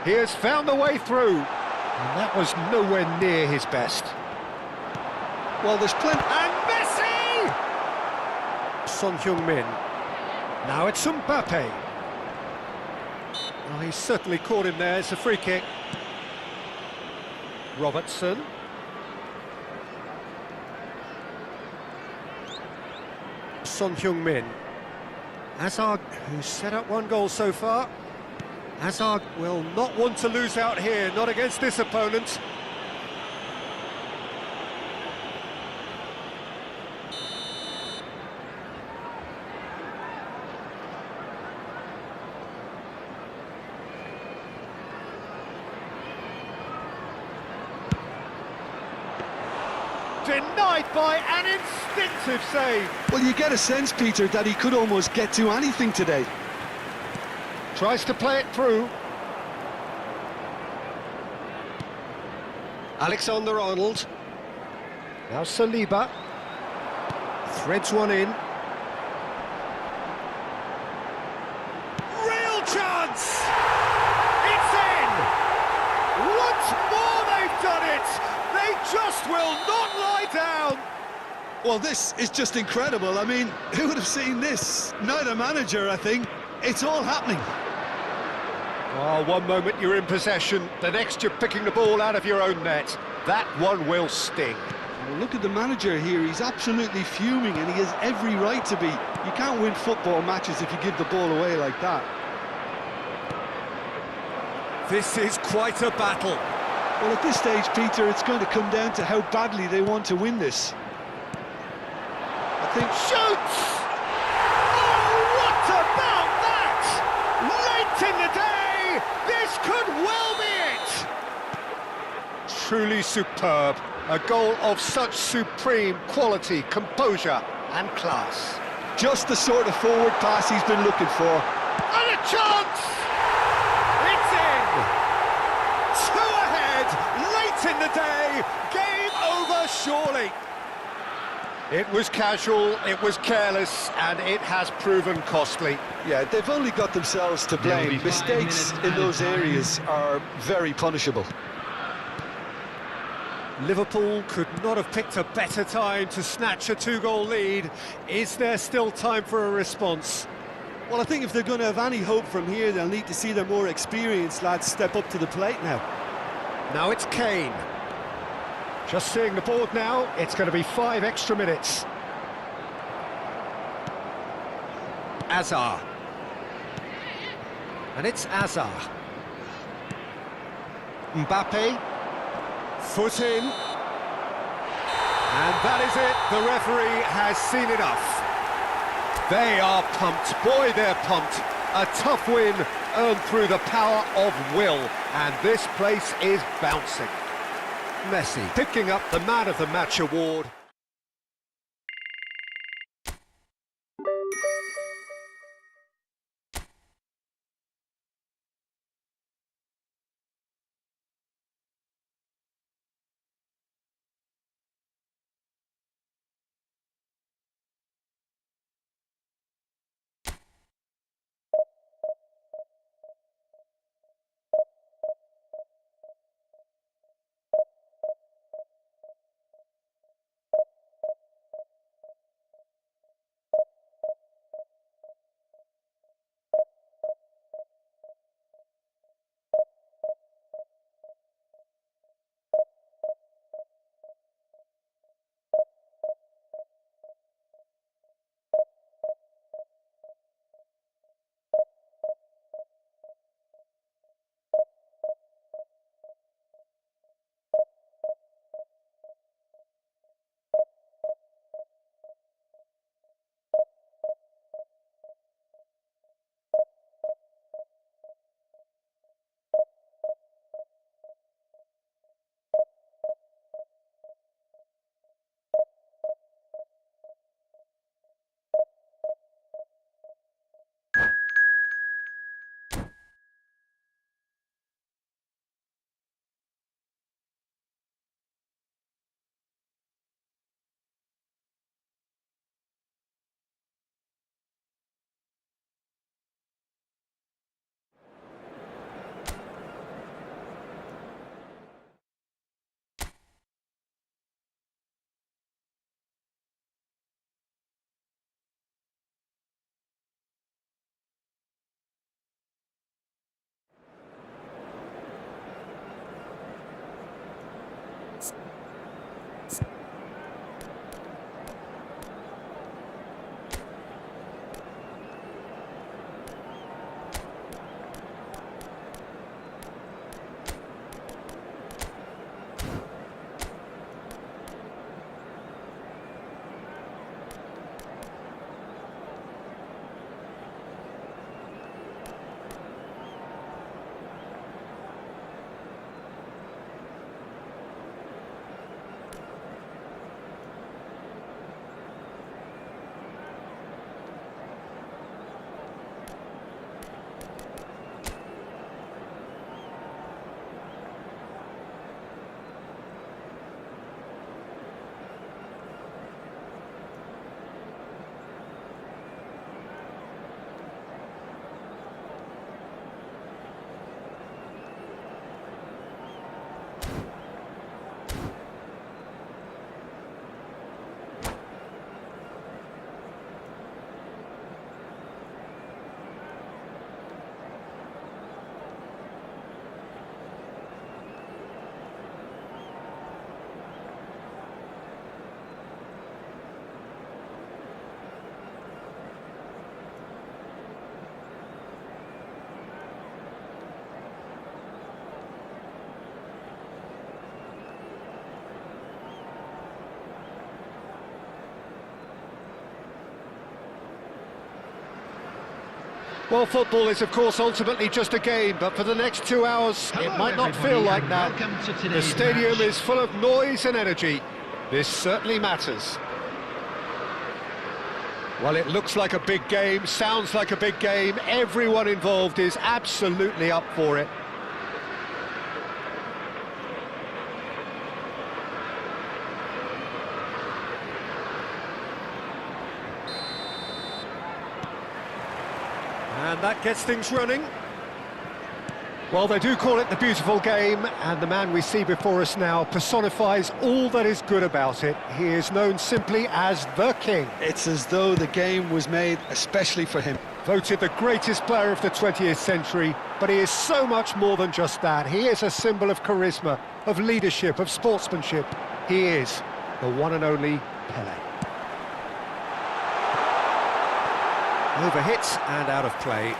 He has found the way through. And that was nowhere near his best. Well, there's plenty... And Messi! Son Heung-min. Now it's Mbappe. Oh, he's certainly caught him there. It's a free kick. Robertson. Son Heung-min. Hazard, who's set up one goal so far. Hazard will not want to lose out here, not against this opponent. Denied by an instinctive save. Well, you get a sense, Peter, that he could almost get to anything today. Tries to play it through. Alexander-Arnold. Now Saliba. Threads one in. Real chance! It's in! Once more they've done it! They just will not lie down! Well, this is just incredible. I mean, who would have seen this? Neither manager, I think. It's all happening. Oh, one moment you're in possession, the next you're picking the ball out of your own net. That one will sting. Well, look at the manager here. He's absolutely fuming, and he has every right to be. You can't win football matches if you give the ball away like that. This is quite a battle. Well, at this stage, Peter, it's going to come down to how badly they want to win this. I think... Shoots! Oh, what about that? Late in the day, this could well be it! Truly superb. A goal of such supreme quality, composure and class. just the sort of forward pass he's been looking for. And a chance! It's in! 2 ahead, late in the day, game over surely. It was casual, it was careless, and it has proven costly. Yeah, they've only got themselves to blame. Mistakes in those areas are very punishable. Liverpool could not have picked a better time to snatch a 2-goal lead. Is there still time for a response? Well, I think if they're going to have any hope from here, they'll need to see their more experienced lads step up to the plate now. Now it's Kane. Just seeing the board now, it's going to be 5 extra minutes. Azar. And it's Azar. Mbappe. Foot in. And that is it. The referee has seen enough. They are pumped. Boy, they're pumped. A tough win earned through the power of will. And this place is bouncing. Messi picking up the Man of the Match award. Well, football is, of course, ultimately just a game, but for the next 2 hours, it might not feel like that. The stadium is full of noise and energy. This certainly matters. Well, it looks like a big game, sounds like a big game. Everyone involved is absolutely up for it. And that gets things running. Well, they do call it the beautiful game, and the man we see before us now personifies all that is good about it. He is known simply as the King. It's as though the game was made especially for him. Voted the greatest player of the 20th century, but he is so much more than just that. He is a symbol of charisma, of leadership, of sportsmanship. He is the one and only Pelé. Overhit and out of play.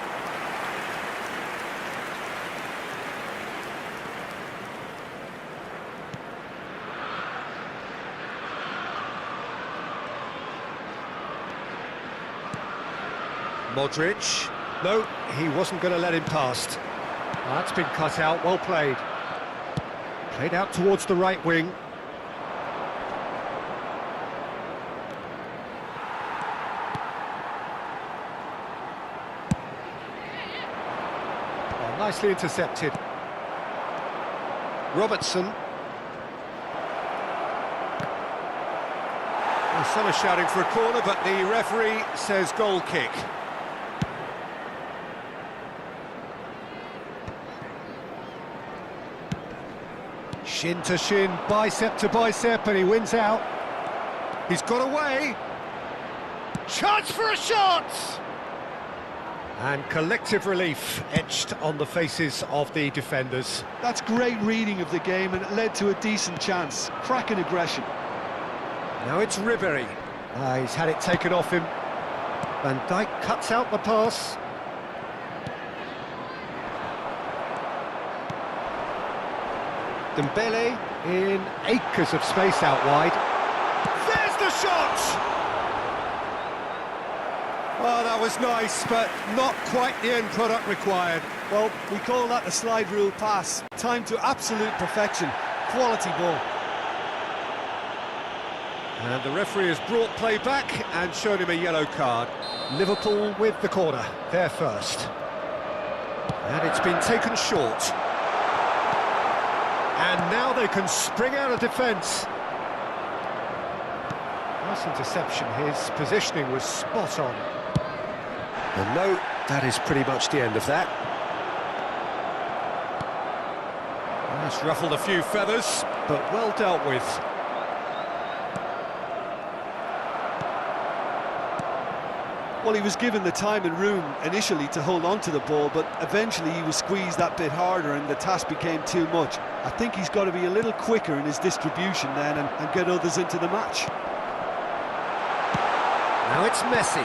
Modric. No, he wasn't going to let him past. Well, that's been cut out, well played. Played out towards the right wing. Oh, nicely intercepted. Robertson. Well, some are shouting for a corner, but the referee says goal kick. Shin to shin, bicep to bicep, and he wins out. He's got away. Chance for a shot! And collective relief etched on the faces of the defenders. That's great reading of the game, and it led to a decent chance. Cracking aggression. Now it's Ribéry. He's had it taken off him. Van Dijk cuts out the pass. Dembele in acres of space out wide. There's the shot! Oh, that was nice, but not quite the end product required. Well, we call that the slide rule pass. Time to absolute perfection. Quality ball. And the referee has brought play back and shown him a yellow card. Liverpool with the corner, they're first. And it's been taken short. And now they can spring out of defence. Nice interception, his positioning was spot on. And no, that is pretty much the end of that. That's ruffled a few feathers, but well dealt with. Well, he was given the time and room initially to hold on to the ball, but eventually he was squeezed that bit harder and the task became too much. I think he's got to be a little quicker in his distribution then and get others into the match. Now it's Messi.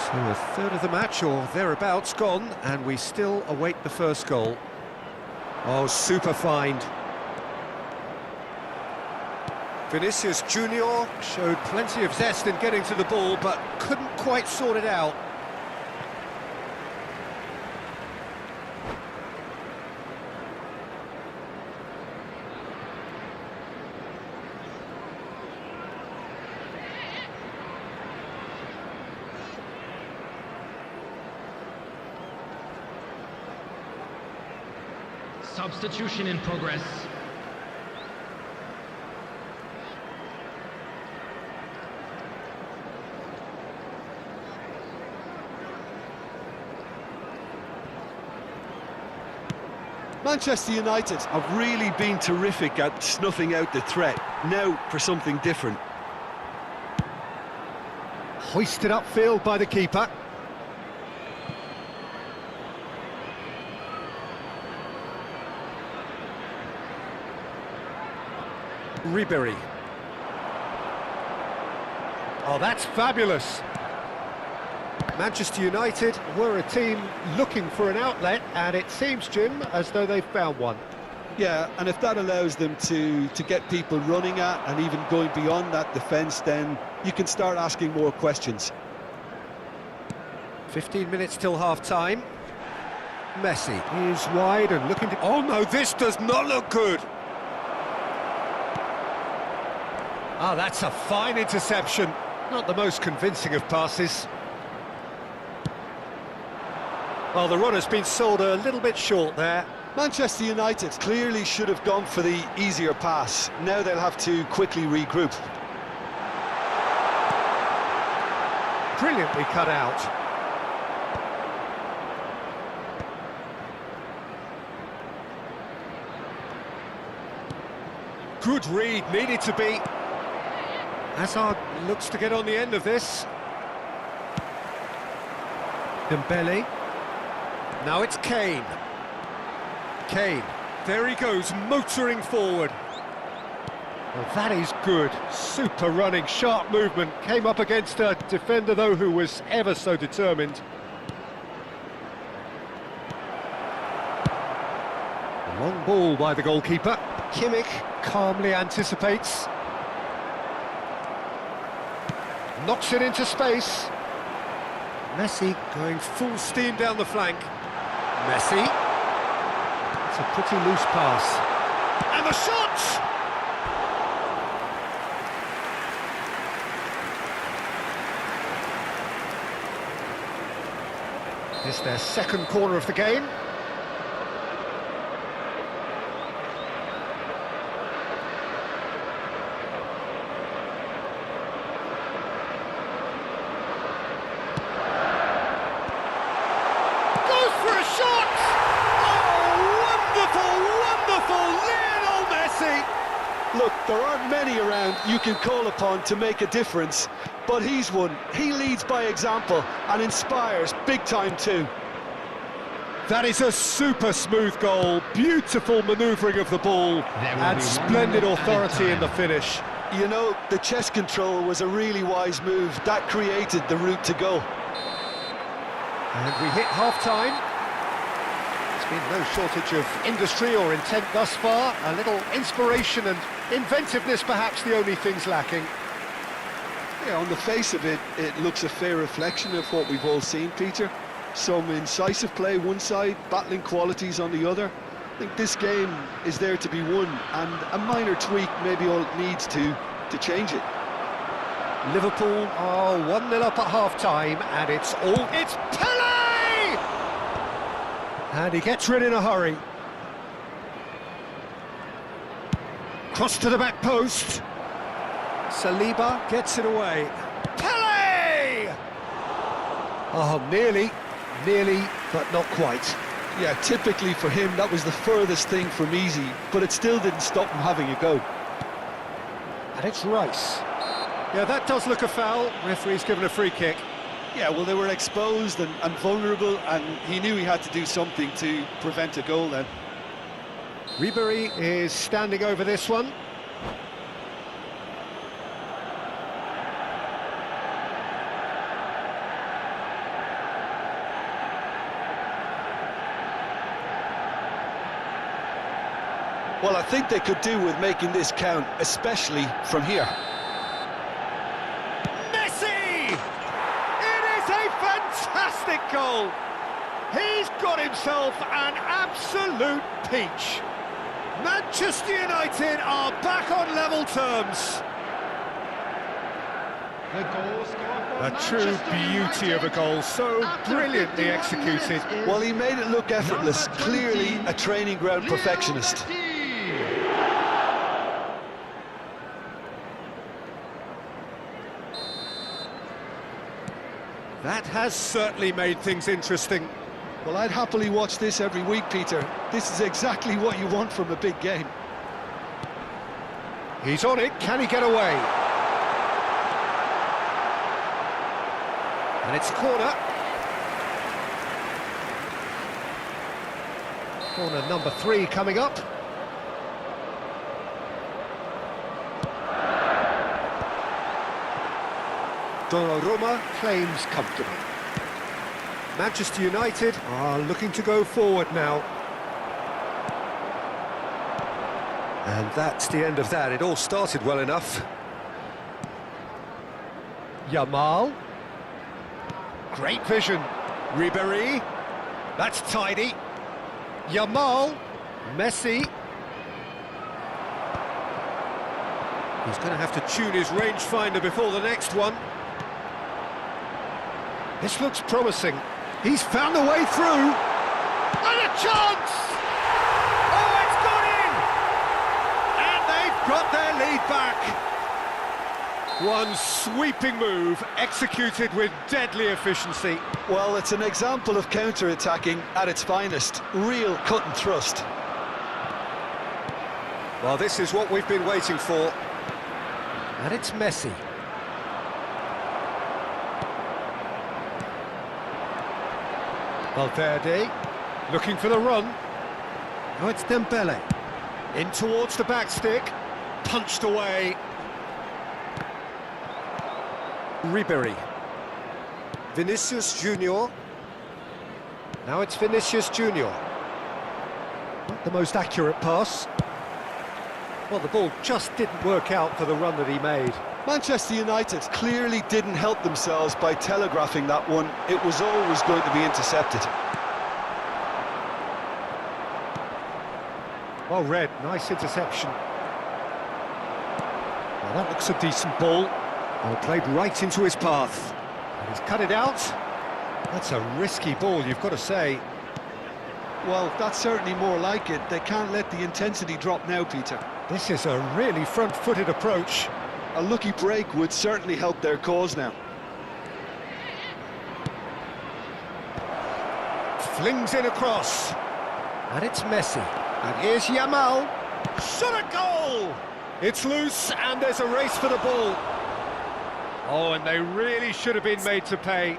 So a third of the match or thereabouts gone, and we still await the first goal. Oh, super find. Vinicius Junior showed plenty of zest in getting to the ball, but couldn't quite sort it out. Substitution in progress. Manchester United have really been terrific at snuffing out the threat. Now for something different. Hoisted upfield by the keeper. Ribery. Oh, that's fabulous. Manchester United were a team looking for an outlet, and it seems, Jim, as though they've found one. Yeah, and if that allows them to get people running at and even going beyond that defence, then you can start asking more questions. 15 minutes till half-time. Messi is wide and looking to... Oh no, this does not look good! Ah, that's a fine interception. Not the most convincing of passes. Well, the runner's been sold a little bit short there. Manchester United clearly should have gone for the easier pass. Now they'll have to quickly regroup. Brilliantly cut out. Good read, needed to be. Hazard looks to get on the end of this. Dembele. Now it's Kane. Kane, there he goes, motoring forward. Well, that is good. Super running, sharp movement. Came up against a defender, though, who was ever so determined. A long ball by the goalkeeper. Kimmich calmly anticipates. Knocks it into space. Messi going full steam down the flank. Messi. It's a pretty loose pass. And the shot! It's their second corner of the game. Look, there aren't many around you can call upon to make a difference, but he's one. He leads by example and inspires big time too. That is a super smooth goal, beautiful manoeuvring of the ball, and splendid authority in the finish. You know, the chest control was a really wise move. That created the route to go. And we hit half-time. There's been no shortage of industry or intent thus far. A little inspiration and inventiveness, perhaps the only things lacking. Yeah, on the face of it, it looks a fair reflection of what we've all seen, Peter. Some incisive play one side, battling qualities on the other. I think this game is there to be won, and a minor tweak maybe all it needs to change it. Liverpool are 1-0 up at half-time, and it's Pele! And he gets rid in a hurry. Cross to the back post. Saliba gets it away. Pele! Oh, nearly, but not quite. Yeah, typically for him, that was the furthest thing from easy, but it still didn't stop him having a go. And it's Rice. Yeah, that does look a foul. Referee's given a free kick. Yeah, well, they were exposed and vulnerable, and he knew he had to do something to prevent a goal then. Ribery is standing over this one. Well, I think they could do with making this count, especially from here. Messi! It is a fantastic goal! He's got himself an absolute peach. Manchester United are back on level terms. The goal scored for A true Manchester beauty of a United goal, so after brilliantly 51 executed. minutes is Well, he made it look effortless, number clearly 20, a training ground Lionel perfectionist. Messi. That has certainly made things interesting. Well, I'd happily watch this every week, Peter. This is exactly what you want from a big game. He's on it, can he get away? And it's a corner. Corner number 3 coming up. Donnarumma claims comfortable. Manchester United are looking to go forward now. And that's the end of that. It all started well enough. Yamal. Great vision. Ribery. That's tidy. Yamal. Messi. He's going to have to tune his rangefinder before the next one. This looks promising. He's found a way through. And a chance! Oh, it's gone in! And they've got their lead back. One sweeping move, executed with deadly efficiency. Well, it's an example of counter-attacking at its finest. Real cut and thrust. Well, this is what we've been waiting for. And it's Messi. Valverde, looking for the run. Now it's Dembele. In towards the back stick. Punched away. Ribery. Vinicius Junior. Now it's Vinicius Junior. Not the most accurate pass. Well, the ball just didn't work out for the run that he made. Manchester United clearly didn't help themselves by telegraphing that one. It was always going to be intercepted. Well read, nice interception. Well, that looks a decent ball. Well, played right into his path. And he's cut it out. That's a risky ball, you've got to say. Well, that's certainly more like it. They can't let the intensity drop now, Peter. This is a really front-footed approach. A lucky break would certainly help their cause now. Flings in across. And it's Messi. And here's Yamal. Shot a goal! It's loose and there's a race for the ball. Oh, and they really should have been made to pay.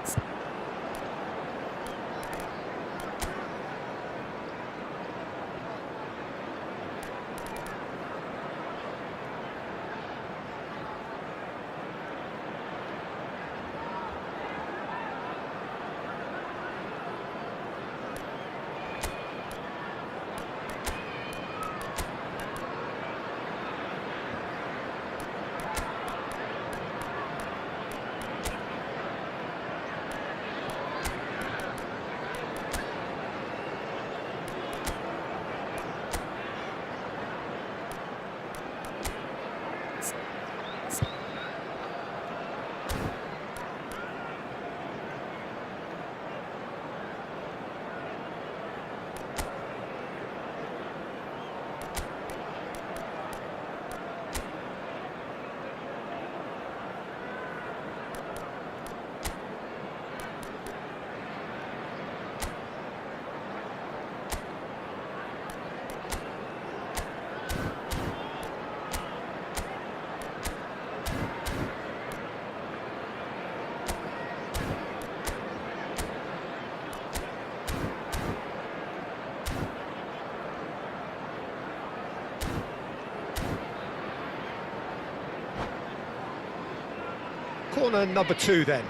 Corner number 2 then.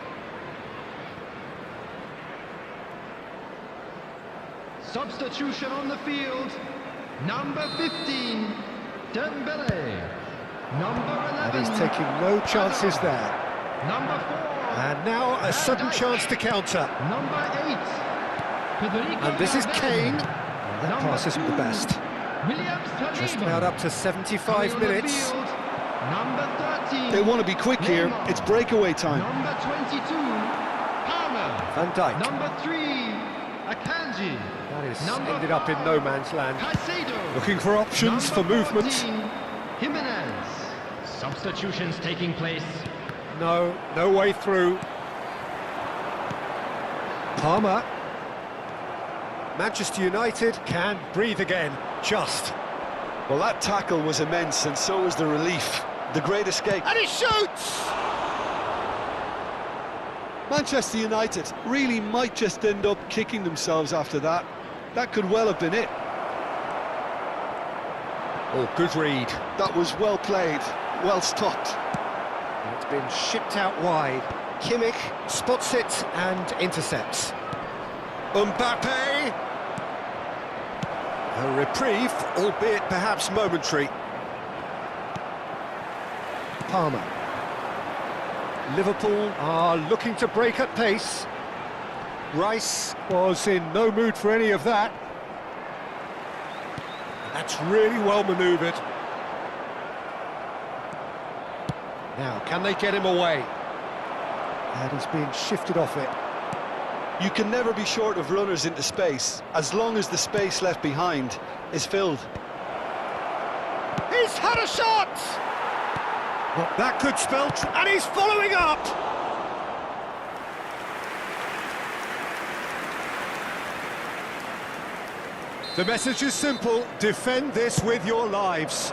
Substitution on the field. Number 15, Dembele. Number 11. And he's taking no chances there. Number 4. And now a sudden chance to counter. Number 8, Federico. And this is Kane. Valverde. That pass isn't the best. Just about up to 75 minutes. Number 13. They want to be quick here. It's breakaway time. Number 22, Palmer. Van Dijk. Number 3, Akanji. That is Number ended up in 5, no man's land. Caicedo. Looking for options for Number movement. 14, Jimenez. Substitutions taking place. No way through. Palmer. Manchester United can breathe again, just. Well, that tackle was immense, and so was the relief. The great escape. And he shoots! Manchester United really might just end up kicking themselves after that. That could well have been it. Oh, good read. That was well played, well stopped. It's been shipped out wide. Kimmich spots it and intercepts. Mbappe! A reprieve, albeit perhaps momentary. Palmer. Liverpool are looking to break at pace. Rice was in no mood for any of that. That's really well manoeuvred. Now, can they get him away? And he's being shifted off it. You can never be short of runners into space, as long as the space left behind is filled. He's had a shot! Well, that could spell... And he's following up! The message is simple: defend this with your lives.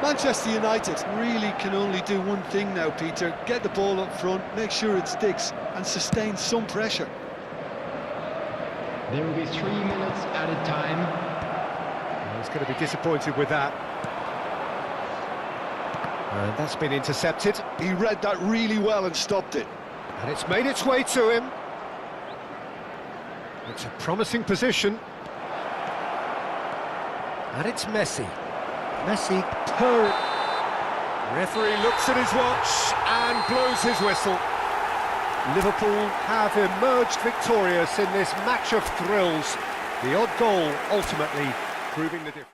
Manchester United really can only do one thing now, Peter. Get the ball up front, make sure it sticks, and sustain some pressure. There will be 3 minutes added time. He's going to be disappointed with that. And that's been intercepted. He read that really well and stopped it. And it's made its way to him. It's a promising position. And it's Messi. Messi per... Referee looks at his watch and blows his whistle. Liverpool have emerged victorious in this match of thrills. The odd goal ultimately proving the difference.